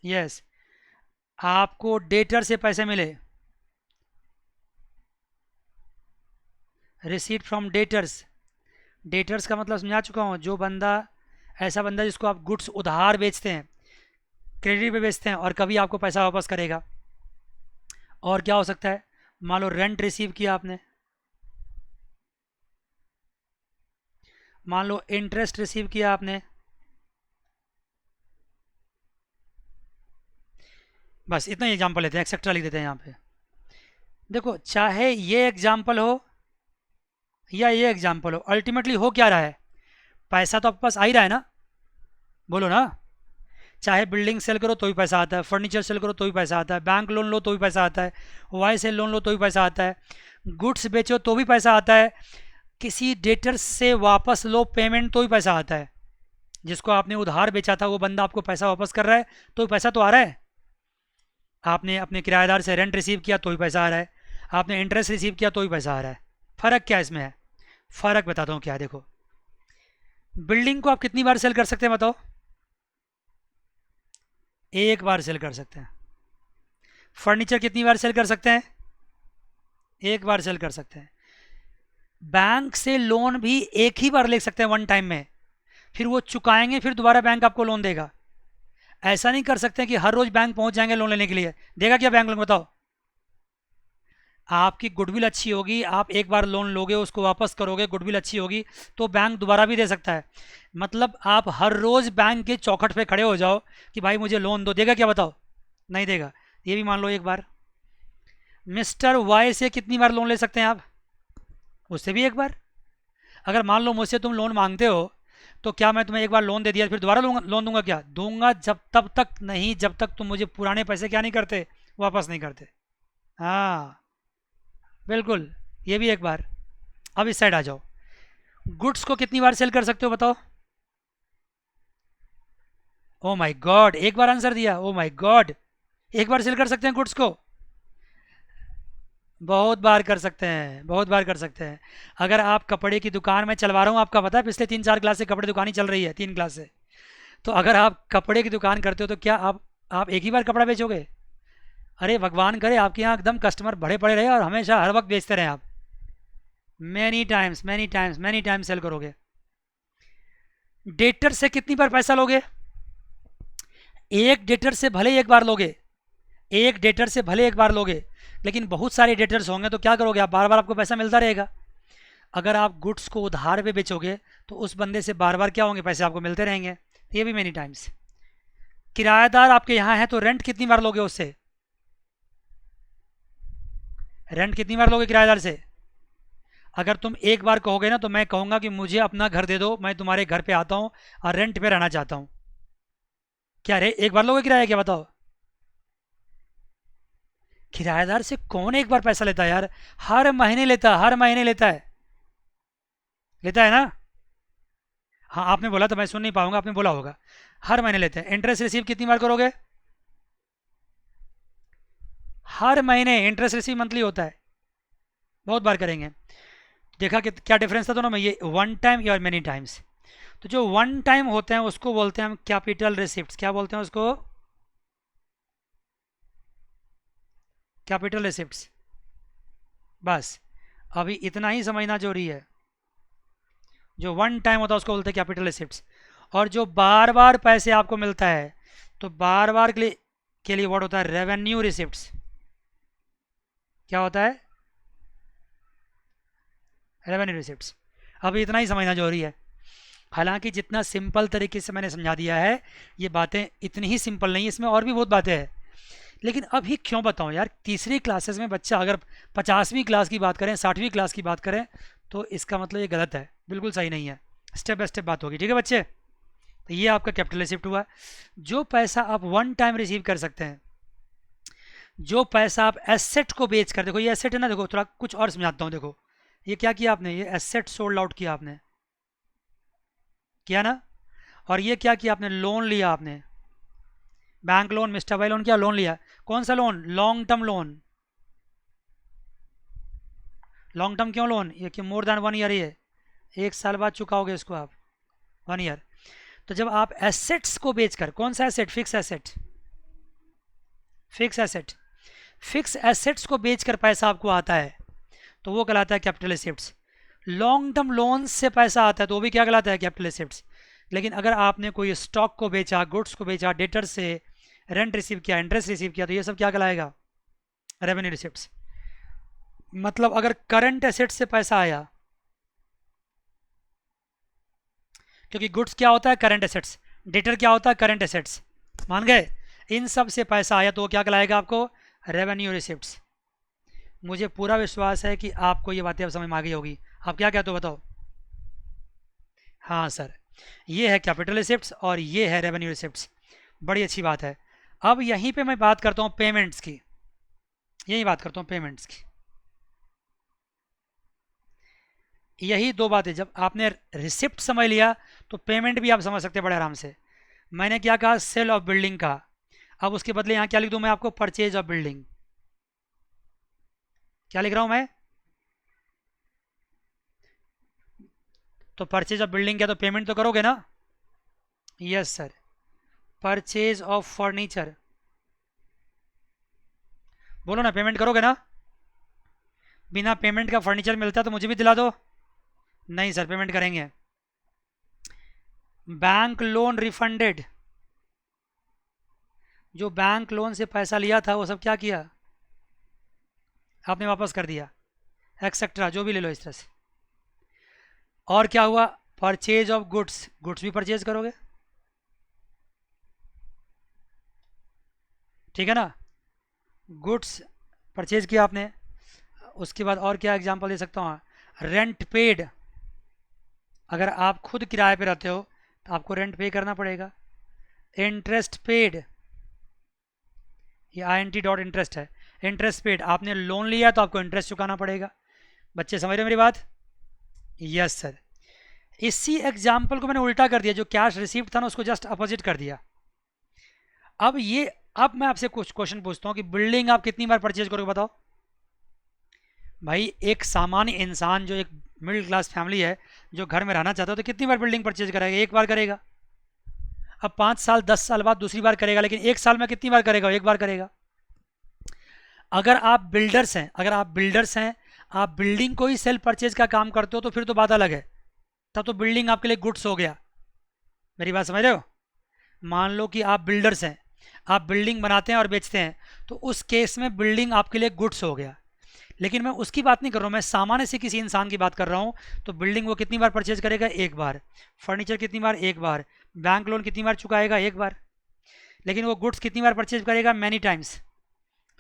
A: यस। आपको डेटर से पैसे मिले, रिसीट फ्रॉम डेटर्स। डेटर्स का मतलब समझा चुका हूँ, जो बंदा, ऐसा बंदा जिसको आप गुड्स उधार बेचते हैं, क्रेडिट पे बेचते हैं, और कभी आपको पैसा वापस करेगा। और क्या हो सकता है? मान लो रेंट रिसीव किया आपने, मान लो इंटरेस्ट रिसीव किया आपने। बस इतना ही एग्जाम्पल लेते हैं, एक्सेट्रा लिख देते हैं यहाँ पे। देखो, चाहे ये एग्जाम्पल हो या ये एग्जाम्पल हो, अल्टीमेटली हो क्या रहा है? पैसा तो आपके पास आ ही रहा है ना, बोलो ना? चाहे बिल्डिंग सेल करो तो भी पैसा आता है, फर्नीचर सेल करो तो भी पैसा आता है, बैंक लोन लो तो भी पैसा आता है, वाई सेल लोन लो तो भी पैसा आता है, गुड्स बेचो तो भी पैसा आता है, किसी डेटर से वापस लो पेमेंट तो भी पैसा आता है। जिसको आपने उधार बेचा था वो बंदा आपको पैसा वापस कर रहा है, तो पैसा तो आ रहा है। आपने अपने किराएदार से रेंट रिसीव किया तो भी पैसा आ रहा है, आपने इंटरेस्ट रिसीव किया तो भी पैसा आ रहा है। फ़र्क क्या इसमें है? फ़र्क बताता हूँ क्या है, देखो। बिल्डिंग को आप कितनी बार सेल कर सकते हैं बताओ? एक बार सेल कर सकते हैं। फर्नीचर कितनी बार सेल कर सकते हैं? एक बार सेल कर सकते हैं। बैंक से लोन भी एक ही बार ले सकते हैं, वन टाइम में, फिर वो चुकाएंगे, फिर दोबारा बैंक आपको लोन देगा। ऐसा नहीं कर सकते कि हर रोज बैंक पहुंच जाएंगे लोन लेने के लिए। देगा क्या बैंक लोन, बताओ? आपकी गुडविल अच्छी होगी, आप एक बार लोन लोगे, उसको वापस करोगे, गुडविल अच्छी होगी, तो बैंक दोबारा भी दे सकता है। मतलब आप हर रोज बैंक के चौखट पे खड़े हो जाओ कि भाई मुझे लोन दो, देगा क्या बताओ? नहीं देगा। ये भी मान लो एक बार। मिस्टर वाई से कितनी बार लोन ले सकते हैं आप? उससे भी एक बार। अगर मान लो मुझसे तुम लोन मांगते हो, तो क्या मैं तुम्हें एक बार लोन दे दिया फिर दोबारा लोन दूंगा? क्या दूंगा? जब तब तक नहीं जब तक तुम मुझे पुराने पैसे क्या नहीं करते, वापस नहीं करते। हाँ, बिल्कुल। ये भी एक बार। अब इस साइड आ जाओ। गुड्स को कितनी बार सेल कर सकते हो बताओ? ओ माय गॉड, एक बार आंसर दिया। ओ माय गॉड, एक बार सेल कर सकते हैं गुड्स को? बहुत बार कर सकते हैं, बहुत बार कर सकते हैं। अगर आप कपड़े की दुकान में चलवा रहा हूँ, आपका पता है पिछले 3-4 क्लास से कपड़े दुकान ही चल रही है, 3 क्लास से। तो अगर आप कपड़े की दुकान करते हो तो क्या आप एक ही बार कपड़ा बेचोगे? अरे भगवान करे आपके यहाँ एकदम कस्टमर बड़े पड़े रहे और हमेशा हर वक्त बेचते रहे आप। Many times, many times, many times sell करोगे। डेटर से कितनी बार पैसा लोगे? एक डेटर से भले एक बार लोगे, एक डेटर से भले एक बार लोगे, लेकिन बहुत सारे डेटर्स होंगे तो क्या करोगे आप? बार बार आपको पैसा मिलता रहेगा। अगर आप गुड्स को उधार पे बेचोगे तो उस बंदे से बार बार क्या होंगे? पैसे आपको मिलते रहेंगे। ये भी मैनी टाइम्स। किराएदार आपके यहाँ है तो रेंट कितनी बार लोगे उससे? रेंट कितनी बार लोगे किराएदार से? अगर तुम एक बार कहोगे ना तो मैं कहूँगा कि मुझे अपना घर दे दो, मैं तुम्हारे घर पे आता हूँ और रेंट पे रहना चाहता हूँ। क्या रे, एक बार लोगे किराया? क्या बताओ? किराएदार से कौन एक बार पैसा लेता है यार? हर महीने लेता है, हर महीने लेता है। लेता है ना? हाँ, आपने बोला तो मैं सुन नहीं पाऊंगा, आपने बोला होगा। हर महीने लेते हैं। इंटरेस्ट रिसीव कितनी बार करोगे? हर महीने इंटरेस्ट रिसीव मंथली होता है, बहुत बार करेंगे। देखा कि क्या डिफरेंस था दोनों में? ये वन टाइम या मेनी टाइम्स। तो जो वन टाइम होते हैं उसको बोलते हैं हम कैपिटल रिसिप्ट। क्या बोलते हैं उसको? Capital receipts. बस, अभी इतना ही समझना जरूरी है। जो वन टाइम होता है उसको बोलते हैं कैपिटल रिसिप्ट्स। और जो बार बार पैसे आपको मिलता है, तो बार बार के लिए वर्ड होता है रेवेन्यू रिसिप्ट्स। क्या होता है? Revenue receipts. अभी इतना ही समझना जरूरी है। हालांकि जितना सिंपल तरीके से मैंने समझा दिया है, ये बातें इतनी ही सिंपल नहीं, इसमें और भी बहुत बातें हैं। लेकिन अभी क्यों बताऊं यार? तीसरी क्लासेस में बच्चा अगर 50वीं क्लास की बात करें, 60वीं क्लास की बात करें, तो इसका मतलब ये गलत है, बिल्कुल सही नहीं है। स्टेप बाय स्टेप बात होगी, ठीक है बच्चे? तो ये आपका कैपिटल रिसिप्ट हुआ। जो पैसा आप वन टाइम रिसीव कर सकते हैं, जो पैसा आप एसेट को बेच कर, देखो ये एसेट है ना, देखो थोड़ा कुछ और समझाता हूँ। देखो ये क्या किया आपने? ये एसेट सोल्ड आउट किया आपने, किया ना? और ये क्या किया आपने? लोन लिया आपने, bank loan, mister Y loan, क्या लोन लिया? कौन सा loan? Long term loan. Long term क्यों लोन? ये कि मोर देन 1 ईयर, ये 1 साल बाद चुकाओगे इसको आप, 1 ईयर। तो जब आप एसेट्स को बेचकर, कौन सा asset? Fix asset, fix asset, fix assets को बेचकर पैसा आपको आता है तो वो कहलाता है capital assets. Long term loan से पैसा आता है तो वो भी क्या कहलाता है? Capital assets. लेकिन अगर आपने कोई स्टॉक को बेचा, गुड्स को बेचा, डेटर से रेंट रिसीव किया, इंटरेस्ट रिसीव किया, तो ये सब क्या कहलाएगा? Revenue receipts. मतलब अगर करंट एसेट से पैसा आया, क्योंकि गुड्स क्या होता है? Current assets. डेटर क्या होता है? Current assets. मान गए? इन सब से पैसा आया तो वो क्या कहलाएगा आपको? Revenue receipts. मुझे पूरा विश्वास है कि आपको ये बातें अब समझ में आ गई होगी। आप क्या कहते हो बताओ? हाँ सर, ये है कैपिटल रिसिप्ट्स और ये है रेवेन्यू रिसिप्ट्स। बड़ी अच्छी बात है। अब यहीं पे मैं बात करता हूँ पेमेंट्स की, यही बात करता हूँ पेमेंट्स की। यही दो बातें, जब आपने रिसिप्ट समझ लिया तो पेमेंट भी आप समझ सकते हैं बड़े आराम से। मैंने क्या कहा, सेल ऑफ बिल्डिंग का, अब उसके बदले यहाँ क्या लिख दूँ मैं आपको, परचेज ऑफ बिल्डिंग। क्या लिख रहा हूँ मैं, तो परचेज ऑफ बिल्डिंग क्या, तो पेमेंट तो करोगे ना। Yes sir. Purchase of furniture, बोलो ना, पेमेंट करोगे ना। बिना पेमेंट का फर्नीचर मिलता है तो मुझे भी दिला दो। नहीं सर, पेमेंट करेंगे। बैंक लोन रिफंडेड, जो बैंक लोन से पैसा लिया था वो सब क्या किया आपने, वापस कर दिया, एक्सेट्रा जो भी ले लो इस तरह से। और क्या हुआ, परचेज ऑफ गुड्स, गुड्स भी परचेज करोगे, ठीक है ना। गुड्स परचेज किया आपने। उसके बाद और क्या एग्जांपल दे सकता हूँ, रेंट पेड, अगर आप खुद किराए पे रहते हो तो आपको रेंट पे करना पड़ेगा। इंटरेस्ट पेड, ये INT डॉट इंटरेस्ट है, इंटरेस्ट पेड, आपने लोन लिया तो आपको इंटरेस्ट चुकाना पड़ेगा। बच्चे समझ रहे हो मेरी बात। Yes sir. इसी एग्जाम्पल को मैंने उल्टा कर दिया, जो कैश रिसीव्ड था ना उसको जस्ट अपोजिट कर दिया। अब ये, अब मैं आपसे कुछ क्वेश्चन पूछता हूँ कि बिल्डिंग आप कितनी बार परचेज करोगे बताओ। भाई एक सामान्य इंसान जो एक मिडिल क्लास फैमिली है जो घर में रहना चाहता है तो कितनी बार बिल्डिंग परचेज करेगा, एक बार करेगा। अब 5 साल 10 साल बाद दूसरी बार करेगा, लेकिन एक साल में कितनी बार करेगा, एक बार करेगा। अगर आप बिल्डर्स हैं, अगर आप बिल्डर्स हैं, आप बिल्डिंग को ही सेल परचेज का काम करते हो तो फिर तो बात अलग है, तब तो बिल्डिंग आपके लिए गुड्स हो गया। मेरी बात समझ रहे हो। मान लो कि आप बिल्डर्स हैं, आप बिल्डिंग बनाते हैं और बेचते हैं, तो उस केस में बिल्डिंग आपके लिए गुड्स हो गया। लेकिन मैं उसकी बात नहीं कर रहा हूँ, मैं सामान्य से किसी इंसान की बात कर रहा हूँ। तो बिल्डिंग वो कितनी बार परचेज करेगा, एक बार। फर्नीचर कितनी बार, एक बार। बैंक लोन कितनी बार चुकाएगा, एक बार। लेकिन वो गुड्स कितनी बार परचेज करेगा, मैनी टाइम्स।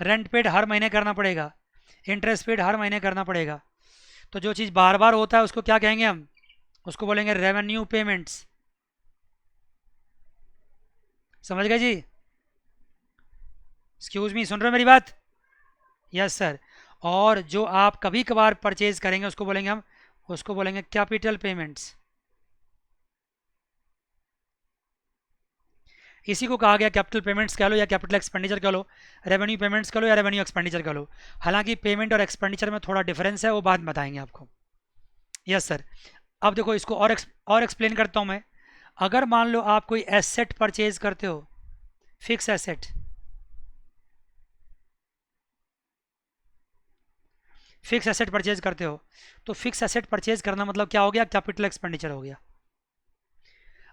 A: रेंट पेड हर महीने करना पड़ेगा, इंटरेस्ट पेड हर महीने करना पड़ेगा। तो जो चीज़ बार बार होता है उसको क्या कहेंगे हम, उसको बोलेंगे रेवेन्यू पेमेंट्स। समझ गए जी। एक्सक्यूज मी, सुन रहे हो मेरी बात। Yes sir. और जो आप कभी कभार परचेज करेंगे उसको बोलेंगे हम, उसको बोलेंगे कैपिटल पेमेंट्स। इसी को कहा गया कैपिटल पेमेंट्स कह लो या कैपिटल एक्सपेंडिचर कह लो, रेवेन्यू पेमेंट्स कह लो या रेवेन्यू एक्सपेंडिचर कह लो। हालांकि पेमेंट और एक्सपेंडिचर में थोड़ा डिफरेंस है, वो बाद में बताएंगे आपको। Yes sir. अब देखो इसको और एक्सप्लेन करता हूँ मैं। अगर मान लो आप कोई एसेट परचेज करते हो, fix asset, fix asset purchase करते हो, तो फिक्स एसेट परचेज करना मतलब क्या हो गया, कैपिटल एक्सपेंडिचर हो गया।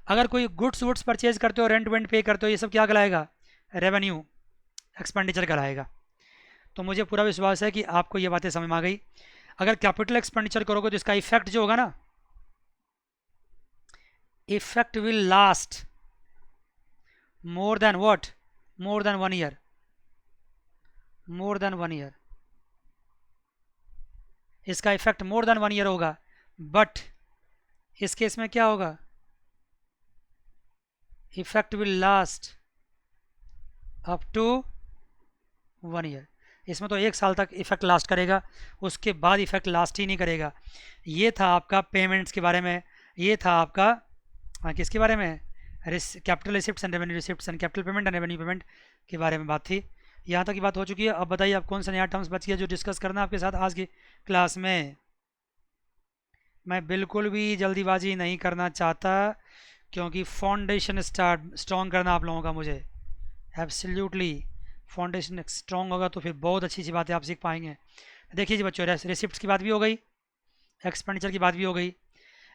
A: अगर कोई गुड्स वुड्स परचेज करते हो, रेंट वेंट पे करते हो, ये सब क्या कहलाएगा, रेवेन्यू एक्सपेंडिचर कहलाएगा। तो मुझे पूरा विश्वास है कि आपको ये बातें समझ में आ गई। अगर कैपिटल एक्सपेंडिचर करोगे तो इसका इफेक्ट जो होगा ना, effect will last more than what, more than 1 year, more than 1 year. इसका इफेक्ट मोर देन 1 ईयर होगा। बट इस केस में क्या होगा, effect will last up to 1 year. इसमें तो 1 साल तक इफेक्ट लास्ट करेगा, उसके बाद इफेक्ट लास्ट ही नहीं करेगा। ये था आपका पेमेंट्स के बारे में, ये था आपका किसके बारे में, capital receipts and revenue receipts and capital payment and revenue payment के बारे में बात थी। यहाँ तक की बात हो चुकी है। अब बताइए आप कौन सा नया टर्म्स बच गया जो डिस्कस करना आपके साथ आज की क्लास में। मैं बिल्कुल भी जल्दीबाजी नहीं करना चाहता, क्योंकि फाउंडेशन स्ट्रॉन्ग करना आप लोगों का मुझे एब्सोल्युटली। फाउंडेशन स्ट्रॉन्ग होगा तो फिर बहुत अच्छी अच्छी बातें आप सीख पाएंगे। देखिए जी बच्चों, रिसिप्ट्स की बात भी हो गई, एक्सपेंडिचर की बात भी हो गई।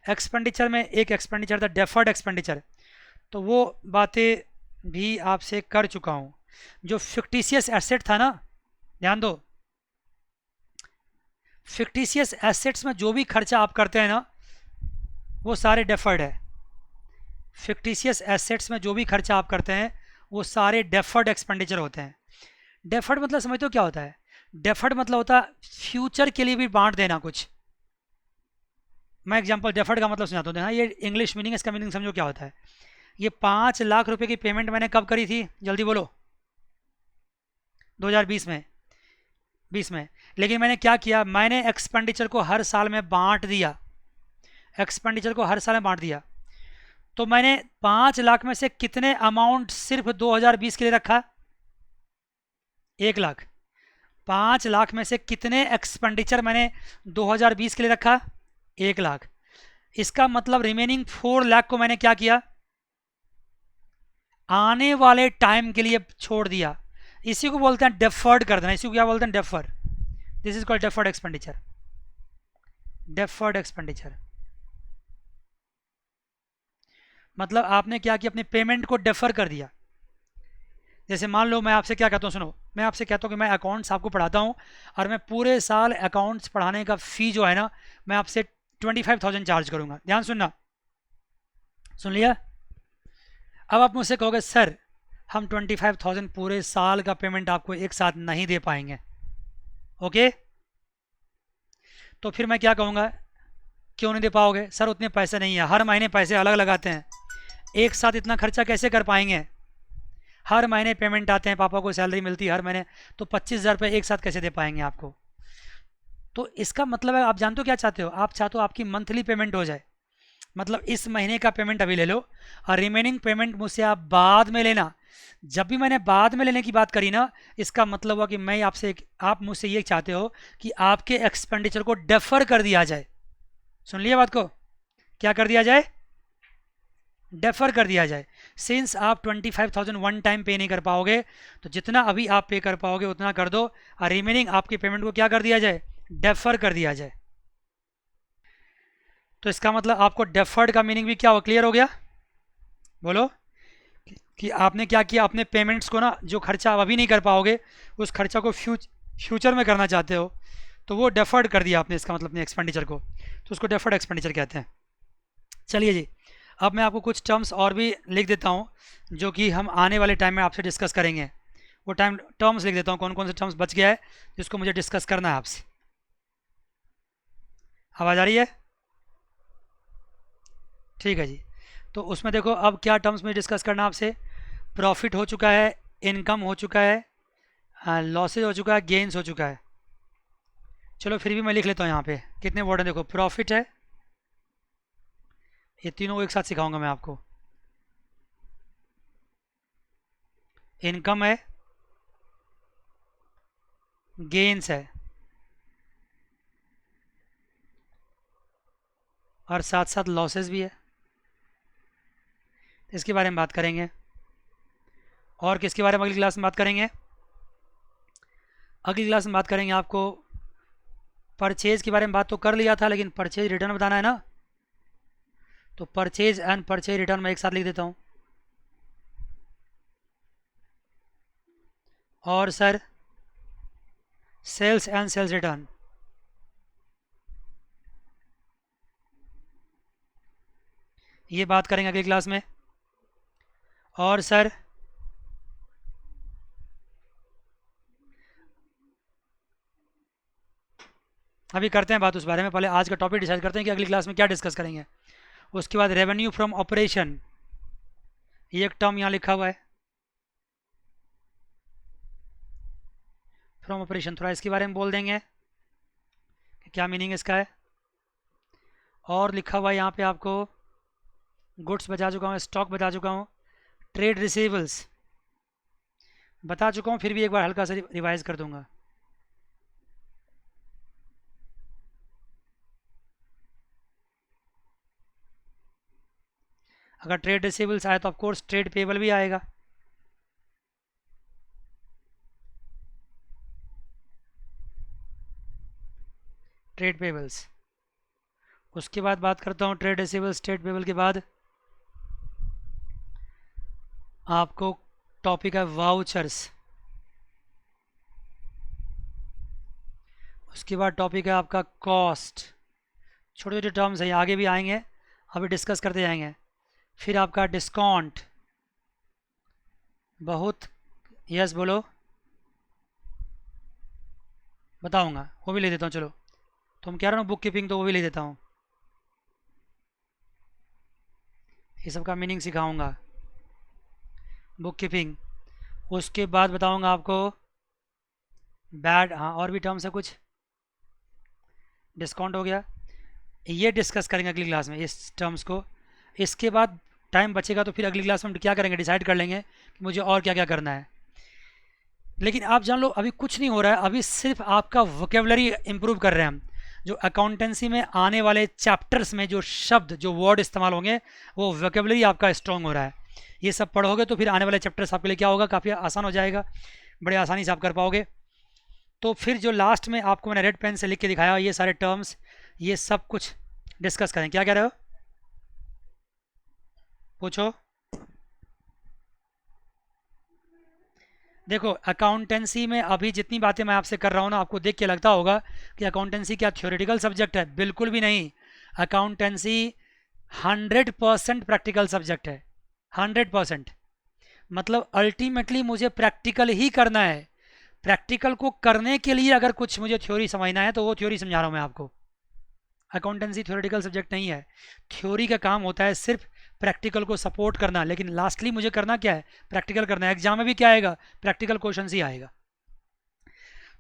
A: एक्सपेंडिचर में एक एक्सपेंडिचर था डेफर्ड एक्सपेंडिचर, तो वो बातें भी आपसे कर चुका हूँ। जो फिक्टिशियस एसेट था ना, ध्यान दो, फिक्टिशियस एसेट्स में जो भी खर्चा आप करते हैं ना वो सारे डेफर्ड है। फिक्टिशियस एसेट्स में जो भी खर्चा आप करते हैं वो सारे डेफर्ड एक्सपेंडिचर होते हैं। डेफर्ड मतलब समझते हो क्या होता है, डेफर्ड मतलब होता है फ्यूचर के लिए भी बांट देना कुछ। मैं एग्जांपल डेफर्ड का मतलब समझाता हूँ। हाँ, ये इंग्लिश मीनिंग, इसका मीनिंग समझो क्या होता है। ये 5 लाख रुपए की पेमेंट मैंने कब करी थी, जल्दी बोलो, 2020 में, 20 में। लेकिन मैंने क्या किया, मैंने एक्सपेंडिचर को हर साल में बांट दिया। एक्सपेंडिचर को हर साल में बांट दिया, तो मैंने 5 लाख में से कितने अमाउंट सिर्फ 2020 के लिए रखा? 1 लाख। 5 लाख में से कितने एक्सपेंडिचर मैंने 2020 के लिए रखा? 1 लाख। इसका मतलब रिमेनिंग 4 लाख को मैंने क्या किया? आने वाले टाइम के लिए छोड़ दिया। इसी को बोलते हैं डेफर्ड कर देना। इसी को क्या बोलते हैं? Defer. This is called deferred expenditure. Deferred expenditure मतलब आपने क्या किया? अपने पेमेंट को डेफर कर दिया। जैसे मान लो मैं आपसे क्या कहता हूँ, सुनो, मैं आपसे कहता हूँ कि मैं अकाउंट्स आपको पढ़ाता हूँ और मैं पूरे साल अकाउंट्स पढ़ाने का फ़ी जो है ना, मैं आपसे 25,000 चार्ज करूँगा। ध्यान सुनना, सुन लिया? अब आप मुझसे कहोगे सर हम 25,000 पूरे साल का पेमेंट आपको एक साथ नहीं दे पाएंगे, ओके? तो फिर मैं क्या कहूँगा? क्यों नहीं दे पाओगे? सर उतने पैसे नहीं है, हर महीने पैसे अलग लगाते हैं, एक साथ इतना खर्चा कैसे कर पाएंगे? हर महीने पेमेंट आते हैं, पापा को सैलरी मिलती है हर महीने, तो 25,000 रुपये एक साथ कैसे दे पाएंगे आपको? तो इसका मतलब है, आप जानते हो क्या चाहते हो? आप चाहते हो आपकी मंथली पेमेंट हो जाए, मतलब इस महीने का पेमेंट अभी ले लो और रिमेनिंग पेमेंट मुझसे आप बाद में लेना। जब भी मैंने बाद में लेने की बात करी ना, इसका मतलब हुआ कि मैं आपसे, आप मुझसे ये चाहते हो कि आपके एक्सपेंडिचर को डेफर कर दिया जाए। सुन लिया बात को? क्या कर दिया जाए? डेफर कर दिया जाए। सिंस आप 25,000 वन टाइम पे नहीं कर पाओगे, तो जितना अभी आप पे कर पाओगे उतना कर दो और रिमेनिंग आपकी पेमेंट को क्या कर दिया जाए? डेफर कर दिया जाए। तो इसका मतलब आपको डेफर्ड का मीनिंग भी क्या हो, क्लियर हो गया? बोलो कि आपने क्या किया? अपने पेमेंट्स को ना, जो खर्चा आप अभी नहीं कर पाओगे उस खर्चा को फ्यूचर में करना चाहते हो, तो वो डेफर्ड कर दिया आपने। इसका मतलब अपने एक्सपेंडिचर को, तो उसको डेफर्ड एक्सपेंडिचर कहते हैं। चलिए जी, अब मैं आपको कुछ टर्म्स और भी लिख देता हूँ जो कि हम आने वाले टाइम में आपसे डिस्कस करेंगे। वो टर्म्स लिख देता हूँ, कौन कौन से टर्म्स बच गया है जिसको मुझे डिस्कस करना है आपसे। आवाज़ आ रही है? ठीक है जी। तो उसमें देखो अब क्या टर्म्स में डिस्कस करना आपसे। प्रॉफिट हो चुका है, इनकम हो चुका है, लॉसेज हो चुका है, गेन्स हो चुका है। चलो फिर भी मैं लिख लेता हूँ यहाँ पे कितने वर्ड हैं। देखो, प्रॉफिट है, ये तीनों को एक साथ सिखाऊंगा मैं आपको। इनकम है, गेन्स है और साथ साथ लॉसेस भी है। इसके बारे में बात करेंगे। और किसके बारे में अगली क्लास में बात करेंगे? अगली क्लास में बात करेंगे आपको परचेज के बारे में। बात तो कर लिया था, लेकिन परचेज रिटर्न बताना है ना, तो परचेज एंड परचेज रिटर्न मैं एक साथ लिख देता हूँ। और sir sales and sales return, ये बात करेंगे अगली क्लास में। और सर अभी करते हैं बात उस बारे में, पहले आज का टॉपिक डिसाइड करते हैं कि अगली क्लास में क्या डिस्कस करेंगे। उसके बाद रेवेन्यू फ्रॉम ऑपरेशन, ये एक टर्म यहाँ लिखा हुआ है, फ्रॉम ऑपरेशन। थोड़ा इसके बारे में बोल देंगे कि क्या मीनिंग इसका है। और लिखा हुआ है यहाँ पे आपको, गुड्स बता चुका हूँ, स्टॉक बता चुका हूँ, ट्रेड रिसीवेबल्स बता चुका हूँ, फिर भी एक बार हल्का सा रिवाइज कर दूंगा। अगर ट्रेड रिसीवेबल्स आए तो ऑफकोर्स ट्रेड पेबल भी आएगा। ट्रेड पेबल्स, उसके बाद बात करता हूँ ट्रेड रिसीवेबल्स, ट्रेड पेबल के बाद आपको टॉपिक है वाउचर्स। उसके बाद टॉपिक है आपका कॉस्ट। छोटे छोटे टर्म्स हैं, आगे भी आएंगे, अभी डिस्कस करते जाएंगे। फिर आपका डिस्काउंट, बहुत, यस बोलो, बताऊंगा, वो भी ले देता हूँ। चलो, तुम कह रहे हो बुक कीपिंग, तो वो भी ले देता हूँ, ये सब का मीनिंग सिखाऊंगा, बुक कीपिंग। उसके बाद बताऊंगा आपको बैड, हाँ और भी टर्म्स है कुछ। डिस्काउंट हो गया, ये डिस्कस करेंगे अगली क्लास में इस टर्म्स को। इसके बाद टाइम बचेगा तो फिर अगली क्लास में हम क्या करेंगे, डिसाइड कर लेंगे कि मुझे और क्या क्या करना है। लेकिन आप जान लो अभी कुछ नहीं हो रहा है, अभी सिर्फ आपका वोकेबलरी इम्प्रूव कर रहे हैं हम। जो अकाउंटेंसी में आने वाले चैप्टर्स में जो शब्द जो वर्ड इस्तेमाल होंगे वो वोकेबलरी आपका स्ट्रॉन्ग हो रहा है। ये सब पढ़ोगे तो फिर आने वाले चैप्टर्स आपके लिए क्या होगा, काफ़ी आसान हो जाएगा, बड़े आसानी से आप कर पाओगे। तो फिर जो लास्ट में आपको मैंने रेड पेन से लिख के दिखाया ये सारे टर्म्स, ये सब कुछ डिस्कस करें। क्या कह रहे हो, पूछो। देखो अकाउंटेंसी में अभी जितनी बातें मैं आपसे कर रहा हूँ ना, आपको देख के लगता होगा कि अकाउंटेंसी क्या थ्योरेटिकल सब्जेक्ट है, बिल्कुल भी नहीं। अकाउंटेंसी 100% प्रैक्टिकल सब्जेक्ट है, 100%। मतलब अल्टीमेटली मुझे प्रैक्टिकल ही करना है। प्रैक्टिकल को करने के लिए अगर कुछ मुझे थ्योरी समझना है तो वो थ्योरी समझा रहा हूँ मैं आपको। अकाउंटेंसी थ्योरेटिकल सब्जेक्ट नहीं है। थ्योरी का काम होता है सिर्फ प्रैक्टिकल को सपोर्ट करना, लेकिन लास्टली मुझे करना क्या है, प्रैक्टिकल करना है। एग्जाम में भी क्या आएगा, प्रैक्टिकल क्वेश्चन ही आएगा।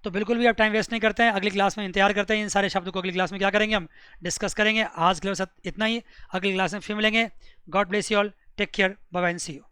A: तो बिल्कुल भी आप टाइम वेस्ट नहीं करते हैं, अगली क्लास में इंतजार करते हैं। इन सारे शब्द को अगली क्लास में क्या करेंगे, हम डिस्कस करेंगे। आज के लिए बस इतना ही, अगली क्लास में फिर मिलेंगे। God bless you all, take care, bye bye and see you.